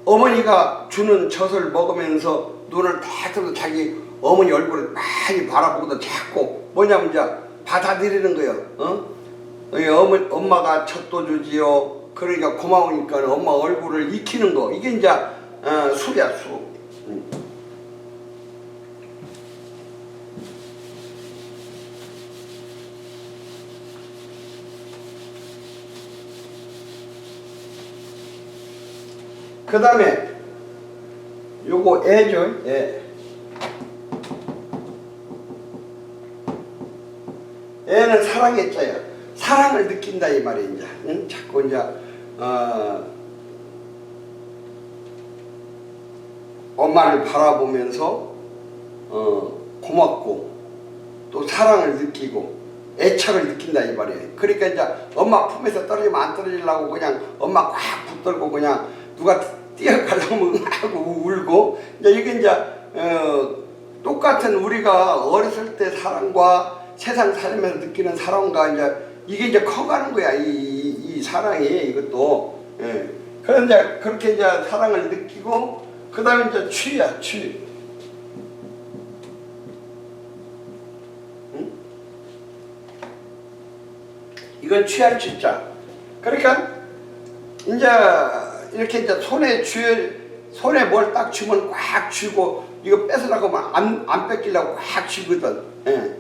어머니가 주는 젖을 먹으면서 눈을 딱 뜨고 자기 어머니 얼굴을 많이 바라보고도 자꾸 뭐냐면 이제 받아들이는 거예요. 엄마가 젖도 주지요. 그러니까 고마우니까 엄마 얼굴을 익히는 거. 이게 이제 수야 수. 그 다음에 요거 애죠. 애. 애는 사랑의 자야. 사랑을 느낀다 이 말이야. 이제 응? 자꾸 이제 엄마를 바라보면서 고맙고 또 사랑을 느끼고 애착을 느낀다 이 말이에요. 그러니까 이제 엄마 품에서 떨어지면 안 떨어지려고 그냥 엄마 꽉 붙들고 그냥 누가 뛰어가려면 하고 울고 이제 이게 이제 똑같은 우리가 어렸을 때 사랑과 세상 살면서 느끼는 사랑과 이게 이제 커가는 거야. 이 사랑이 이것도. 예. 그래서 이제 그렇게 이제 사랑을 느끼고 그 다음에 이제 취야 취. 응? 이건 취할 취자. 그러니까 이제 이렇게 이제 손에 뭘 딱 쥐면 꽉 쥐고 이거 뺏으려고 하면 안 뺏기려고 꽉 쥐거든. 예.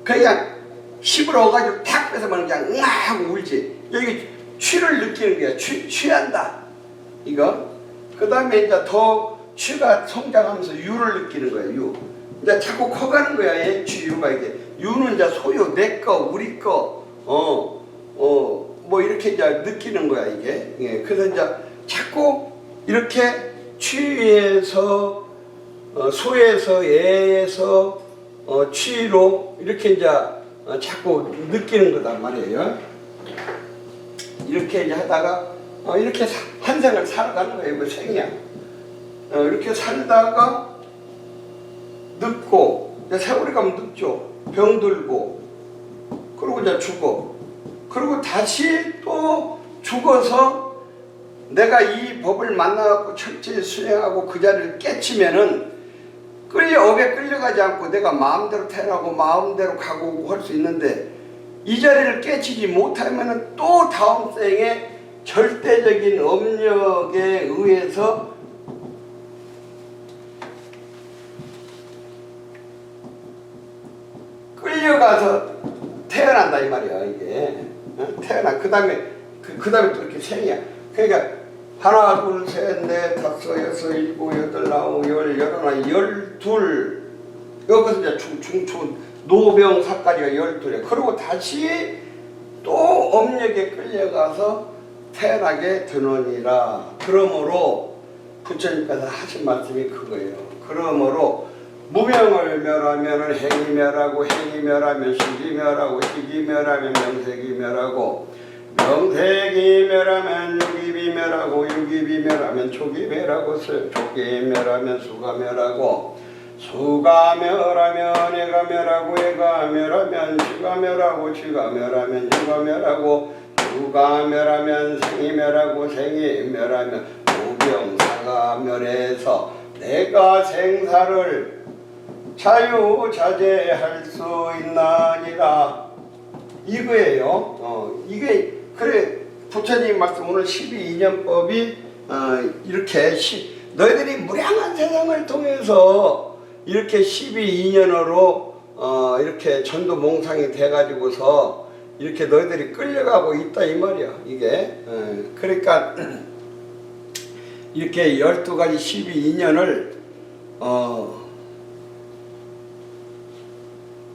그냥 씹으러 와가지고 탁 뺏으면 그냥 으아 하고 울지. 여기 취를 느끼는 거야. 취한다. 이거. 그 다음에 이제 더 취가 성장하면서 유를 느끼는 거야. 유. 이제 자꾸 커가는 거야. 유가 이게. 유는 이제 소유, 내 거, 우리 거, 뭐 이렇게 이제 느끼는 거야 이게. 예. 그래서 이제 자꾸 이렇게 취에서 소에서 애에서 취로 이렇게 이제 자꾸 느끼는 거단 말이에요. 이렇게 이제 하다가 이렇게 한 생을 살아가는 거예요. 뭐 생이야. 이렇게 살다가 늙고 이제 세월이 가면 늙죠. 병들고 그리고 이제 죽어. 그리고 다시 또 죽어서 내가 이 법을 만나갖고 철저히 수행하고 그 자리를 깨치면은 업에 끌려가지 않고 내가 마음대로 태어나고 마음대로 가고 오고 할 수 있는데 이 자리를 깨치지 못하면은 또 다음 생에 절대적인 업력에 의해서 끌려가서 태어난다 이 말이야 이게. 태어나 그 다음에 또 이렇게 생이야. 그러니까 하나 둘 셋 넷 다섯 여섯 일곱 여덟 아홉 열 열하나 열둘 여기서 이제 중촌 노병사까지가 12이야. 그리고 다시 또 업력에 끌려가서 태어나게 되느니라. 그러므로 부처님께서 하신 말씀이 그거예요. 그러므로 무명을 멸하면 행이 멸하고 행이 멸하면 식이 멸하고 식이 멸하면 명색이 멸하고 명색이 멸하면 육입이 멸하고 육입이 멸하면 촉이 멸하고 촉이 멸하면 수가 멸하고 수가 멸하면 애가 멸하고 애가 멸하면 쥐가 멸하고 쥐가 멸하면 유가 멸하고 유가 멸하면 생이 멸하고 생이 멸하면 무병사가 멸해서 내가 생사를 자유자재할 수 있나니라. 이거예요. 이게 그래 부처님 말씀 오늘 12인연법이 이렇게 너희들이 무량한 세상을 통해서 이렇게 12인연으로 이렇게 전도몽상이 돼가지고서 이렇게 너희들이 끌려가고 있다 이 말이야 이게. 그러니까 이렇게 12가지 12인연을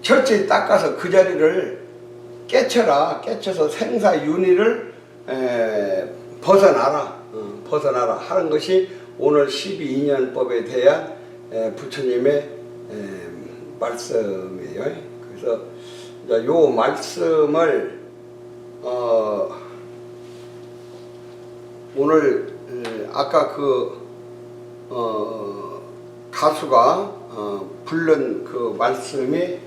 철저히 닦아서 그 자리를 깨쳐서 생사윤회를 벗어나라 하는 것이 오늘 12인연법에 대한 부처님의 말씀이에요. 그래서 요 말씀을 오늘 아까 가수가 부른 그 말씀이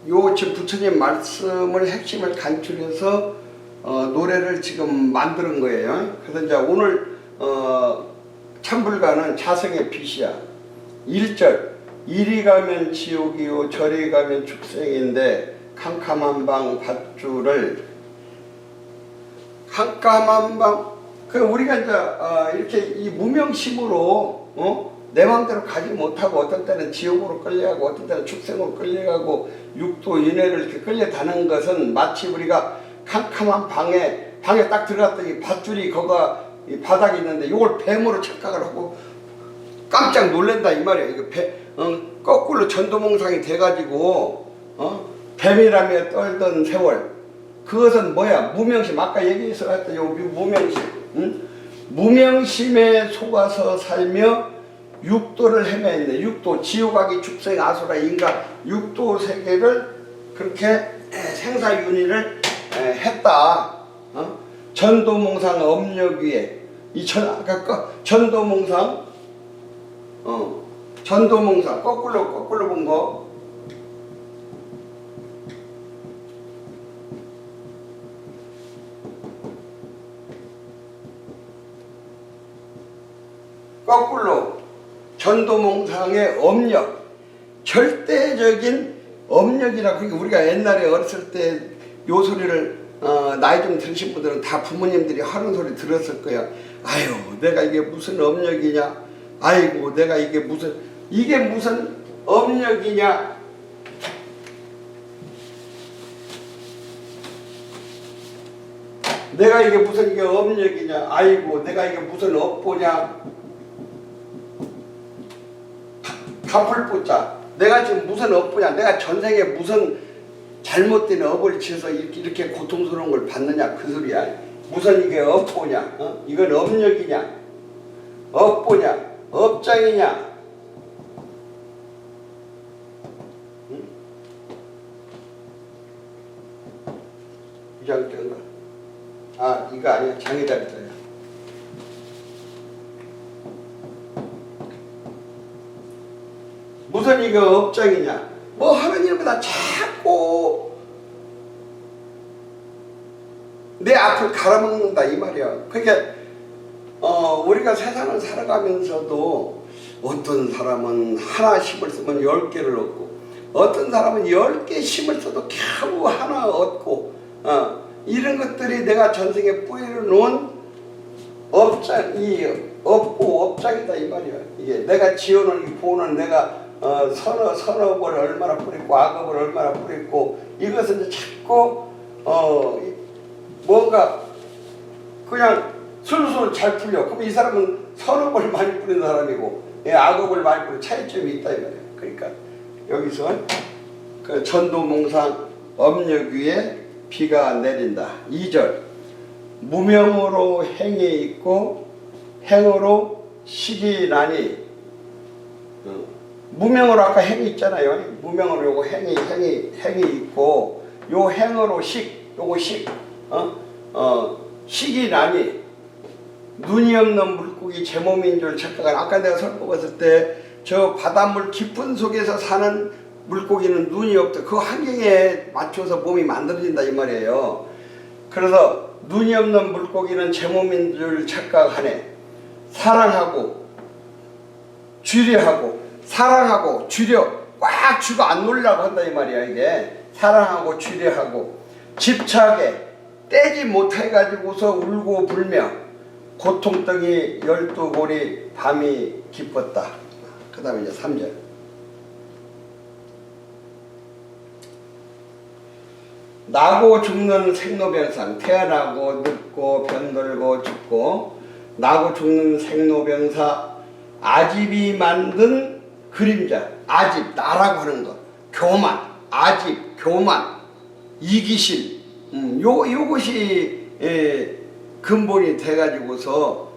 요 지금 부처님 말씀을 핵심을 간추려서 노래를 지금 만드는 거예요. 그래서 이제 오늘 참불가는 자성의 빛이야. 1절 이리 가면 지옥이요 저리 가면 축생인데 캄캄한 방 밧줄을 캄캄한 방 우리가 이제 이렇게 이 무명심으로 내 마음대로 가지 못하고 어떤 때는 지옥으로 끌려가고 어떤 때는 축생으로 끌려가고 육도 인해를 이렇게 끌려다는 것은 마치 우리가 캄캄한 방에 딱 들어갔더니 밧줄이 거가 이 바닥에 있는데 이걸 뱀으로 착각을 하고 깜짝 놀란다 이 말이야. 이거 거꾸로 전도몽상이 돼가지고 뱀이라며 떨던 세월 그것은 뭐야? 무명심. 아까 얘기해서 했던 요 무명심. 무명심에 속아서 살며 육도를 헤매는데 육도 지옥하기 축생 아수라 인간 육도 세계를 그렇게 생사윤회를 했다. 전도몽상 업력 위에 전도몽상 전도몽상 거꾸로 본 거. 거꾸로 전도몽상의 업력, 절대적인 업력이라. 그러니까 우리가 옛날에 어렸을 때 요 소리를 나이 좀 드신 분들은 다 부모님들이 하는 소리 들었을 거야. 아유 내가 이게 무슨 업력이냐, 아이고 내가 이게 무슨 업력이냐. 내가 이게 무슨 이게 업력이냐, 아이고 내가 이게 무슨 업보냐. 갚을 뿌자. 내가 지금 무슨 업보냐, 내가 전생에 무슨 잘못된 업을 지어서 이렇게 고통스러운 걸 받느냐 그 소리야. 무슨 이게 업보냐, 이건 업력이냐, 업보냐, 업장이냐. 이 장인가? 이거 아니야. 장애자리다야. 무슨 이거 업장이냐? 뭐 하는 일보다 자꾸 내 앞을 갈아먹는다 이 말이야. 그러니까 우리가 세상을 살아가면서도 어떤 사람은 하나 심을 쓰면 10개를 얻고, 어떤 사람은 10개 심을 써도 겨우 하나 얻고, 이런 것들이 내가 전생에 뿌려놓은 업장이 없고 업장이다 이 말이야. 이게 내가 지어놓은 이 보는 내가 선업을 얼마나 뿌렸고 악업을 얼마나 뿌렸고, 이것은 이제 자꾸 뭔가 그냥 술술 잘 풀려. 그럼 이 사람은 선업을 많이 뿌린 사람이고 악업을 많이 뿌린 차이점이 있다 이 말이야. 그러니까 여기서 그 전도몽상 업력 위에 비가 내린다. 2절 무명으로 행이 있고 행으로 식이 나니. 무명으로 아까 행이 있잖아요. 무명으로 요거 행이 있고 요 행으로 요거 식이 나니. 눈이 없는 물고기 제 몸인 줄 착각하는. 아까 내가 설법했을 때 저 바닷물 깊은 속에서 사는 물고기는 눈이 없다. 그 환경에 맞춰서 몸이 만들어진다 이 말이에요. 그래서 눈이 없는 물고기는 제 몸인 줄 착각하네. 사랑하고 쥐려하고 사랑하고 쥐려 꽉 쥐고 안 놀라고 한다 이 말이야. 이게 사랑하고 쥐려하고 집착에 떼지 못해가지고서 울고 불며 고통덩이 12골이 밤이 깊었다. 그 다음에 이제 3절 나고 죽는 생로병상. 태어나고 늙고 병들고 죽고 나고 죽는 생로병사. 아집이 만든 그림자. 아집 나라고 하는 것. 교만. 아집 교만 이기심. 요것이 근본이 돼가지고서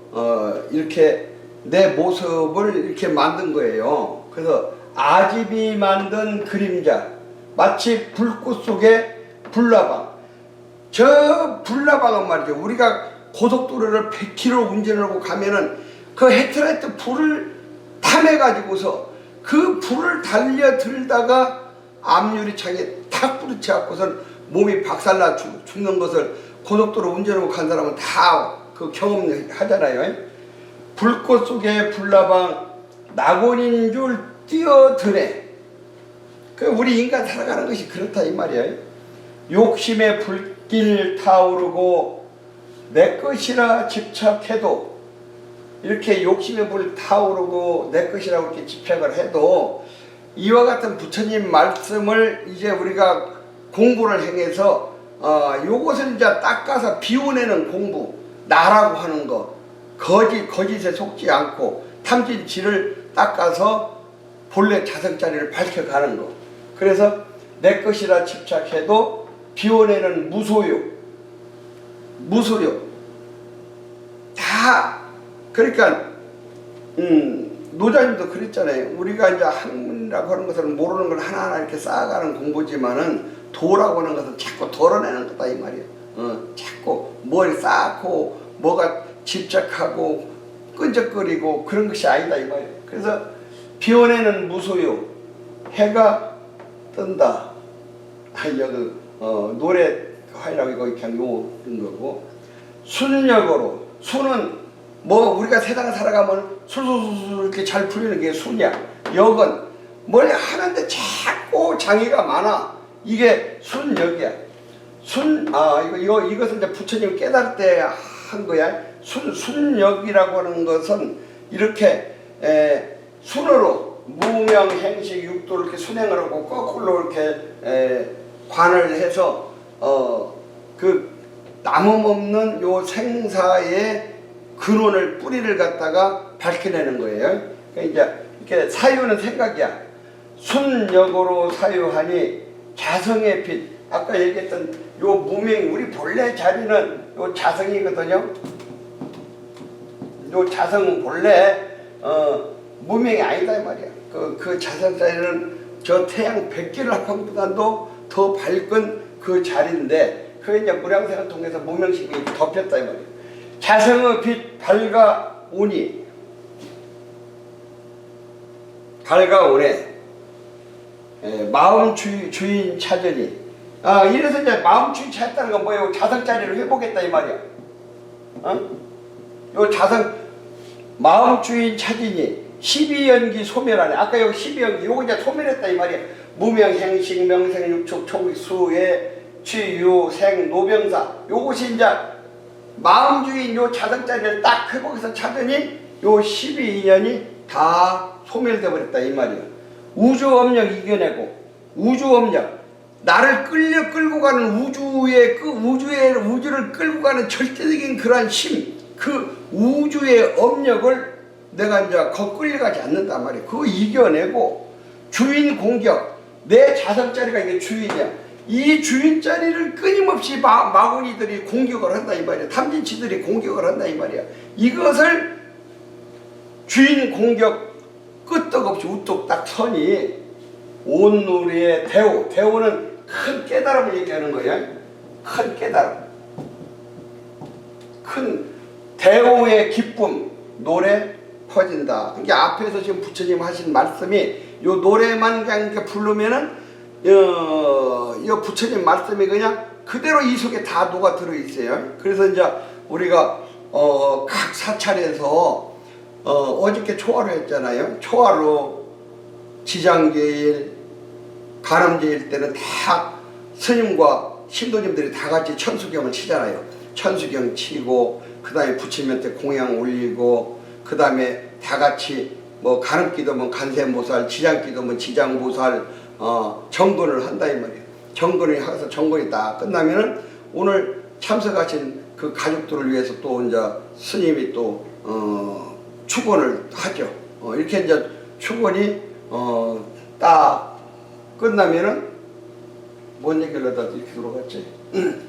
이렇게 내 모습을 이렇게 만든 거예요. 그래서 아집이 만든 그림자. 마치 불꽃 속에 불나방. 저 불나방은 말이죠. 우리가 고속도로를 100km 운전하고 가면은 그 헤드라이트 불을 탐해가지고서 그 불을 달려들다가 앞유리창에 탁 부딪혀갖고선 몸이 박살나 죽는 것을 고속도로 운전하고 간 사람은 다 그 경험하잖아요. 불꽃 속에 불나방 낙원인 줄 뛰어드네. 그 우리 인간 살아가는 것이 그렇다 이 말이에요. 욕심의 불길 타오르고 내 것이라 집착해도, 이렇게 욕심의 불 타오르고 내 것이라고 이렇게 집착을 해도 이와 같은 부처님 말씀을 이제 우리가 공부를 행해서 요것을 이제 닦아서 비워내는 공부, 나라고 하는 거, 거짓에 속지 않고 탐진치를 닦아서 본래 자성자리를 밝혀가는 거. 그래서 내 것이라 집착해도 비워내는 무소욕 다. 그러니까 노자님도 그랬잖아요. 우리가 이제 학문이라고 하는 것은 모르는 걸 하나하나 이렇게 쌓아가는 공부지만은 도라고 하는 것은 자꾸 덜어내는 거다 이 말이에요. 자꾸 뭘 쌓고 뭐가 집착하고 끈적거리고 그런 것이 아니다 이 말이에요. 그래서 비워내는 무소욕. 해가 뜬다. 여기 노래 하이라고 이거 그냥 요런 거고. 순력으로. 순은 뭐 우리가 세상을 살아가면 술술술 이렇게 잘 풀리는 게 순이야. 역은 뭘 하는데 자꾸 장애가 많아. 이게 순역이야. 이것은 이제 부처님 깨달을 때 한 거야. 순역이라고 하는 것은 이렇게 순으로 무명행식 육도를 이렇게 순행을 하고 거꾸로 이렇게 관을 해서 그 남음없는 요 생사의 근원을 뿌리를 갖다가 밝혀내는 거예요. 그러니까 이제 이렇게 사유는 생각이야. 순역으로 사유하니 자성의 빛. 아까 얘기했던 요 무명, 우리 본래 자리는 요 자성이거든요. 요 자성은 본래 무명이 아니다 이 말이야. 그 자성 자리는 저 태양 100개를 합한 것보다도 더 밝은 그 자리인데, 그게 이제 무량생을 통해서 무명식이 덮였다 이 말이야. 자성의 빛 밝아오니, 밝아오네. 마음 주인 찾으니. 이래서 이제 마음 주인 찾았다는 건 뭐예요? 자성자리를 회복했다 이 말이야. 요 마음 주인 찾으니 12연기 소멸하네. 아까 여기 12연기 요거 이제 소멸했다 이 말이야. 무명행식 명생육축 총수의 취유생 노병사 요것이 이제 마음 주인 요 자성자리를 딱 회복해서 찾으니 요 12인연이 다 소멸돼 버렸다 이 말이야. 우주업력 이겨내고 우주업력 나를 끌고 가는 우주를 끌고 가는 절대적인 그러한 힘, 그 우주의 업력을 내가 이제 끌려가지 않는단 말이야. 그거 이겨내고 주인 공격, 내 자성자리가 이게 주인이야. 이 주인 자리를 끊임없이 마구니들이 공격을 한다 이 말이야. 탐진치들이 공격을 한다 이 말이야. 이것을 주인 공격 끄떡없이 우뚝 딱 서니 온누리의 대우는 큰 깨달음을 얘기하는 거야. 큰 깨달음, 큰 대우의 기쁨, 노래 퍼진다. 이게 앞에서 지금 부처님 하신 말씀이 요 노래만 그냥 이렇게 부르면은 요 부처님 말씀이 그냥 그대로 이 속에 다 녹아 들어 있어요. 그래서 이제 우리가 각 사찰에서 어저께 초하루 했잖아요. 초하루 지장제일 가람제일 때는 다 스님과 신도님들이 다 같이 천수경을 치잖아요. 천수경 치고 그 다음에 부처님한테 공양 올리고 그 다음에 다 같이 뭐 가름기도면 간세모살, 지장기도면 지장모살 정근을 한다 이 말이에요. 정근을 해서 정근이 다 끝나면은 오늘 참석하신 그 가족들을 위해서 또 이제 스님이 또 축원을 하죠. 이렇게 이제 축원이 딱 끝나면은 뭔 얘기를 하다 이렇게 들어갔지?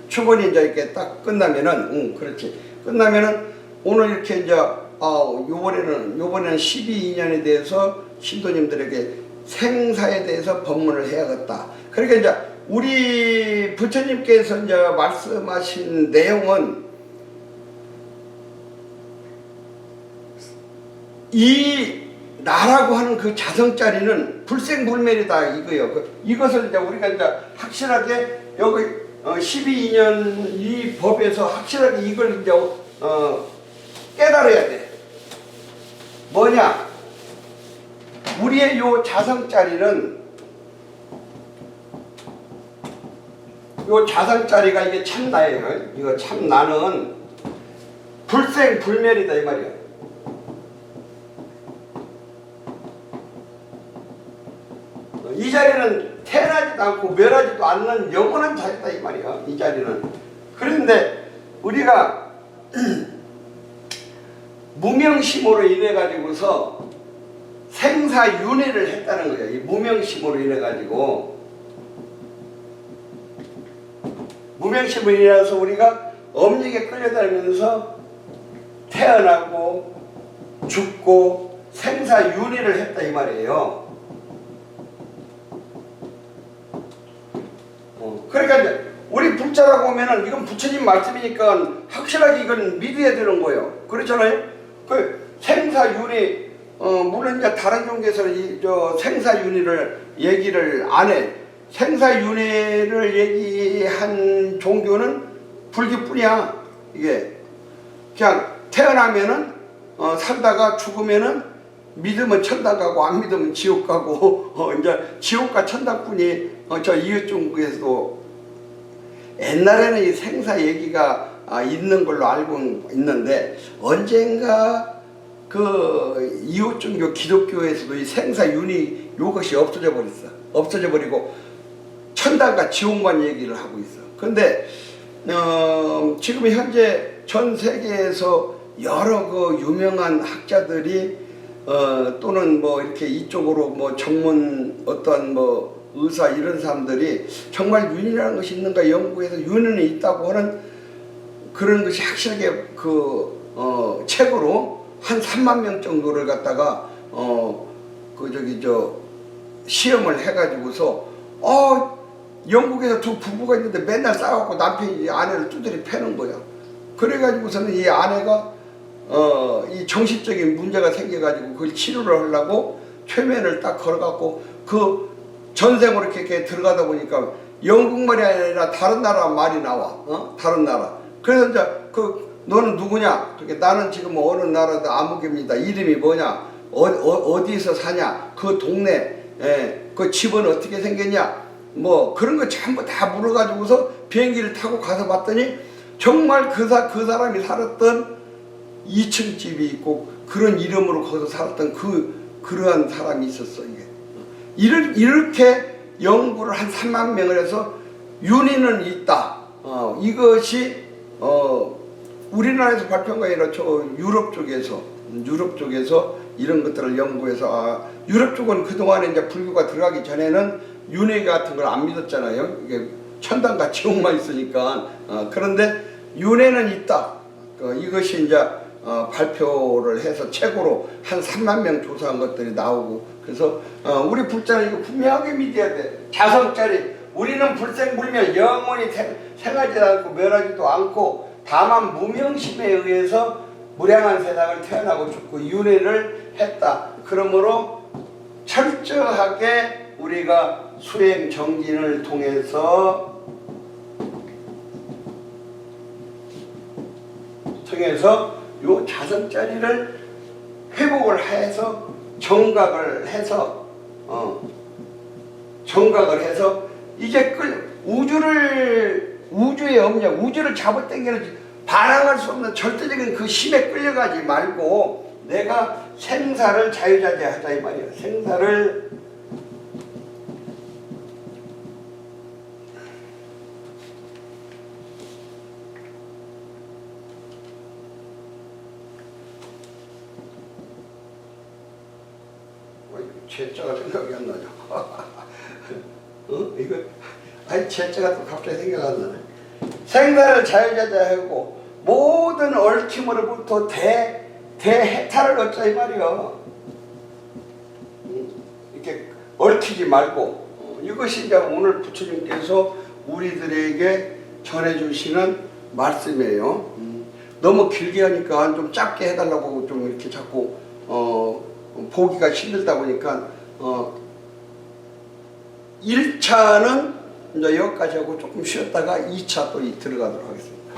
축원이 이제 이렇게 딱 끝나면은 그렇지. 끝나면은 오늘 이렇게 이제 요번에는 12인연에 대해서 신도님들에게 생사에 대해서 법문을 해야겠다. 그러니까 이제 우리 부처님께서 이제 말씀하신 내용은 이 나라고 하는 그 자성자리는 불생불멸이다 이거요. 이것을 이제 우리가 이제 확실하게 여기 12인연 이 법에서 확실하게 이걸 이제 깨달아야 돼. 뭐냐? 우리의 요 자성자리는 요 자성자리가 이게 참나예요. 이거 참나는 불생불멸이다 이 말이야. 이 자리는 태어나지도 않고 멸하지도 않는 영원한 자리다 이 말이야. 이 자리는. 그런데 우리가 무명심으로 인해 가지고서 생사윤회를 했다는 거예요. 이 무명심으로 인해 가지고 무명심으로 인해서 우리가 엄력에 끌려다니면서 태어나고 죽고 생사윤회를 했다 이 말이에요. 그러니까 이제 우리 불자라고 하면은 이건 부처님 말씀이니까 확실하게 이건 믿어야 되는 거예요. 그렇잖아요. 그 생사윤회 물론 이제 다른 종교에서는 저 생사윤회를 얘기를 안 해. 생사윤회를 얘기한 종교는 불교뿐이야. 이게 그냥 태어나면은 살다가 죽으면은 믿으면 천당 가고 안 믿으면 지옥 가고 이제 지옥과 천당뿐이 저 이웃종교에서도 옛날에는 이 생사 얘기가 있는 걸로 알고 있는데 언젠가 그 이웃종교 기독교에서도 이 생사윤회 요것이 없어져 버렸어. 없어져 버리고 천당과 지옥만 얘기를 하고 있어. 근데 지금 현재 전 세계에서 여러 그 유명한 학자들이 또는 뭐 이렇게 이쪽으로 뭐 전문 어떤 뭐 의사 이런 사람들이 정말 윤이라는 것이 있는가 연구해서 윤은 있다고 하는 그런 것이 확실하게 그 책으로 한 3만 명 정도를 갖다가 시험을 해가지고서 영국에서 두 부부가 있는데 맨날 싸워갖고 남편이 아내를 두드려 패는 거야. 그래가지고서는 이 아내가 이 정신적인 문제가 생겨가지고 그걸 치료를 하려고 최면을 딱 걸어갖고 그 전생으로 이렇게 들어가다 보니까 영국말이 아니라 다른 나라 말이 나와. 다른 나라. 그래서 이제 너는 누구냐? 그렇게 나는 지금 어느 나라도 아무개입니다. 이름이 뭐냐? 어디서 사냐? 그 동네, 그 집은 어떻게 생겼냐? 뭐 그런 거 전부 다 물어가지고서 비행기를 타고 가서 봤더니 정말 그 사람이 살았던 2층 집이 있고 그런 이름으로 거기서 살았던 그러한 사람이 있었어. 이렇게 연구를 한 3만 명을 해서 윤회는 있다. 이것이 우리나라에서 발표한 게 아니라 저 유럽 쪽에서 이런 것들을 연구해서 유럽 쪽은 그동안에 이제 불교가 들어가기 전에는 윤회 같은 걸 안 믿었잖아요. 이게 천당과 지옥만 있으니까. 그런데 윤회는 있다. 이것이 이제 발표를 해서 책으로 한 3만 명 조사한 것들이 나오고 그래서 우리 불자는 이거 분명하게 믿어야 돼. 자성짜리 우리는 불생불멸 영원히 생하지 않고 멸하지도 않고 다만 무명심에 의해서 무량한 세상을 태어나고 죽고 윤회를 했다. 그러므로 철저하게 우리가 수행 정진을 통해서 요 자성자리를 회복을 해서 정각을 해서 이제 우주의 업력, 우주를 잡아당기는 반항할 수 없는 절대적인 그 힘에 끌려가지 말고 내가 생사를 자유자재하자 이 말이야. 생사를 제자가 생각이 안 나냐? 이거 아니 제자가 또 갑자기 생각 안 나네. 생사를 자유자재하고 모든 얽힘으로부터 대해탈을 얻자 이 말이야. 이렇게 얽히지 말고 이것이 이제 오늘 부처님께서 우리들에게 전해주시는 말씀이에요. 너무 길게 하니까 좀 짧게 해달라고 좀 이렇게 자꾸 보기가 힘들다 보니까 1차는 이제 여기까지 하고 조금 쉬었다가 2차 또 들어가도록 하겠습니다.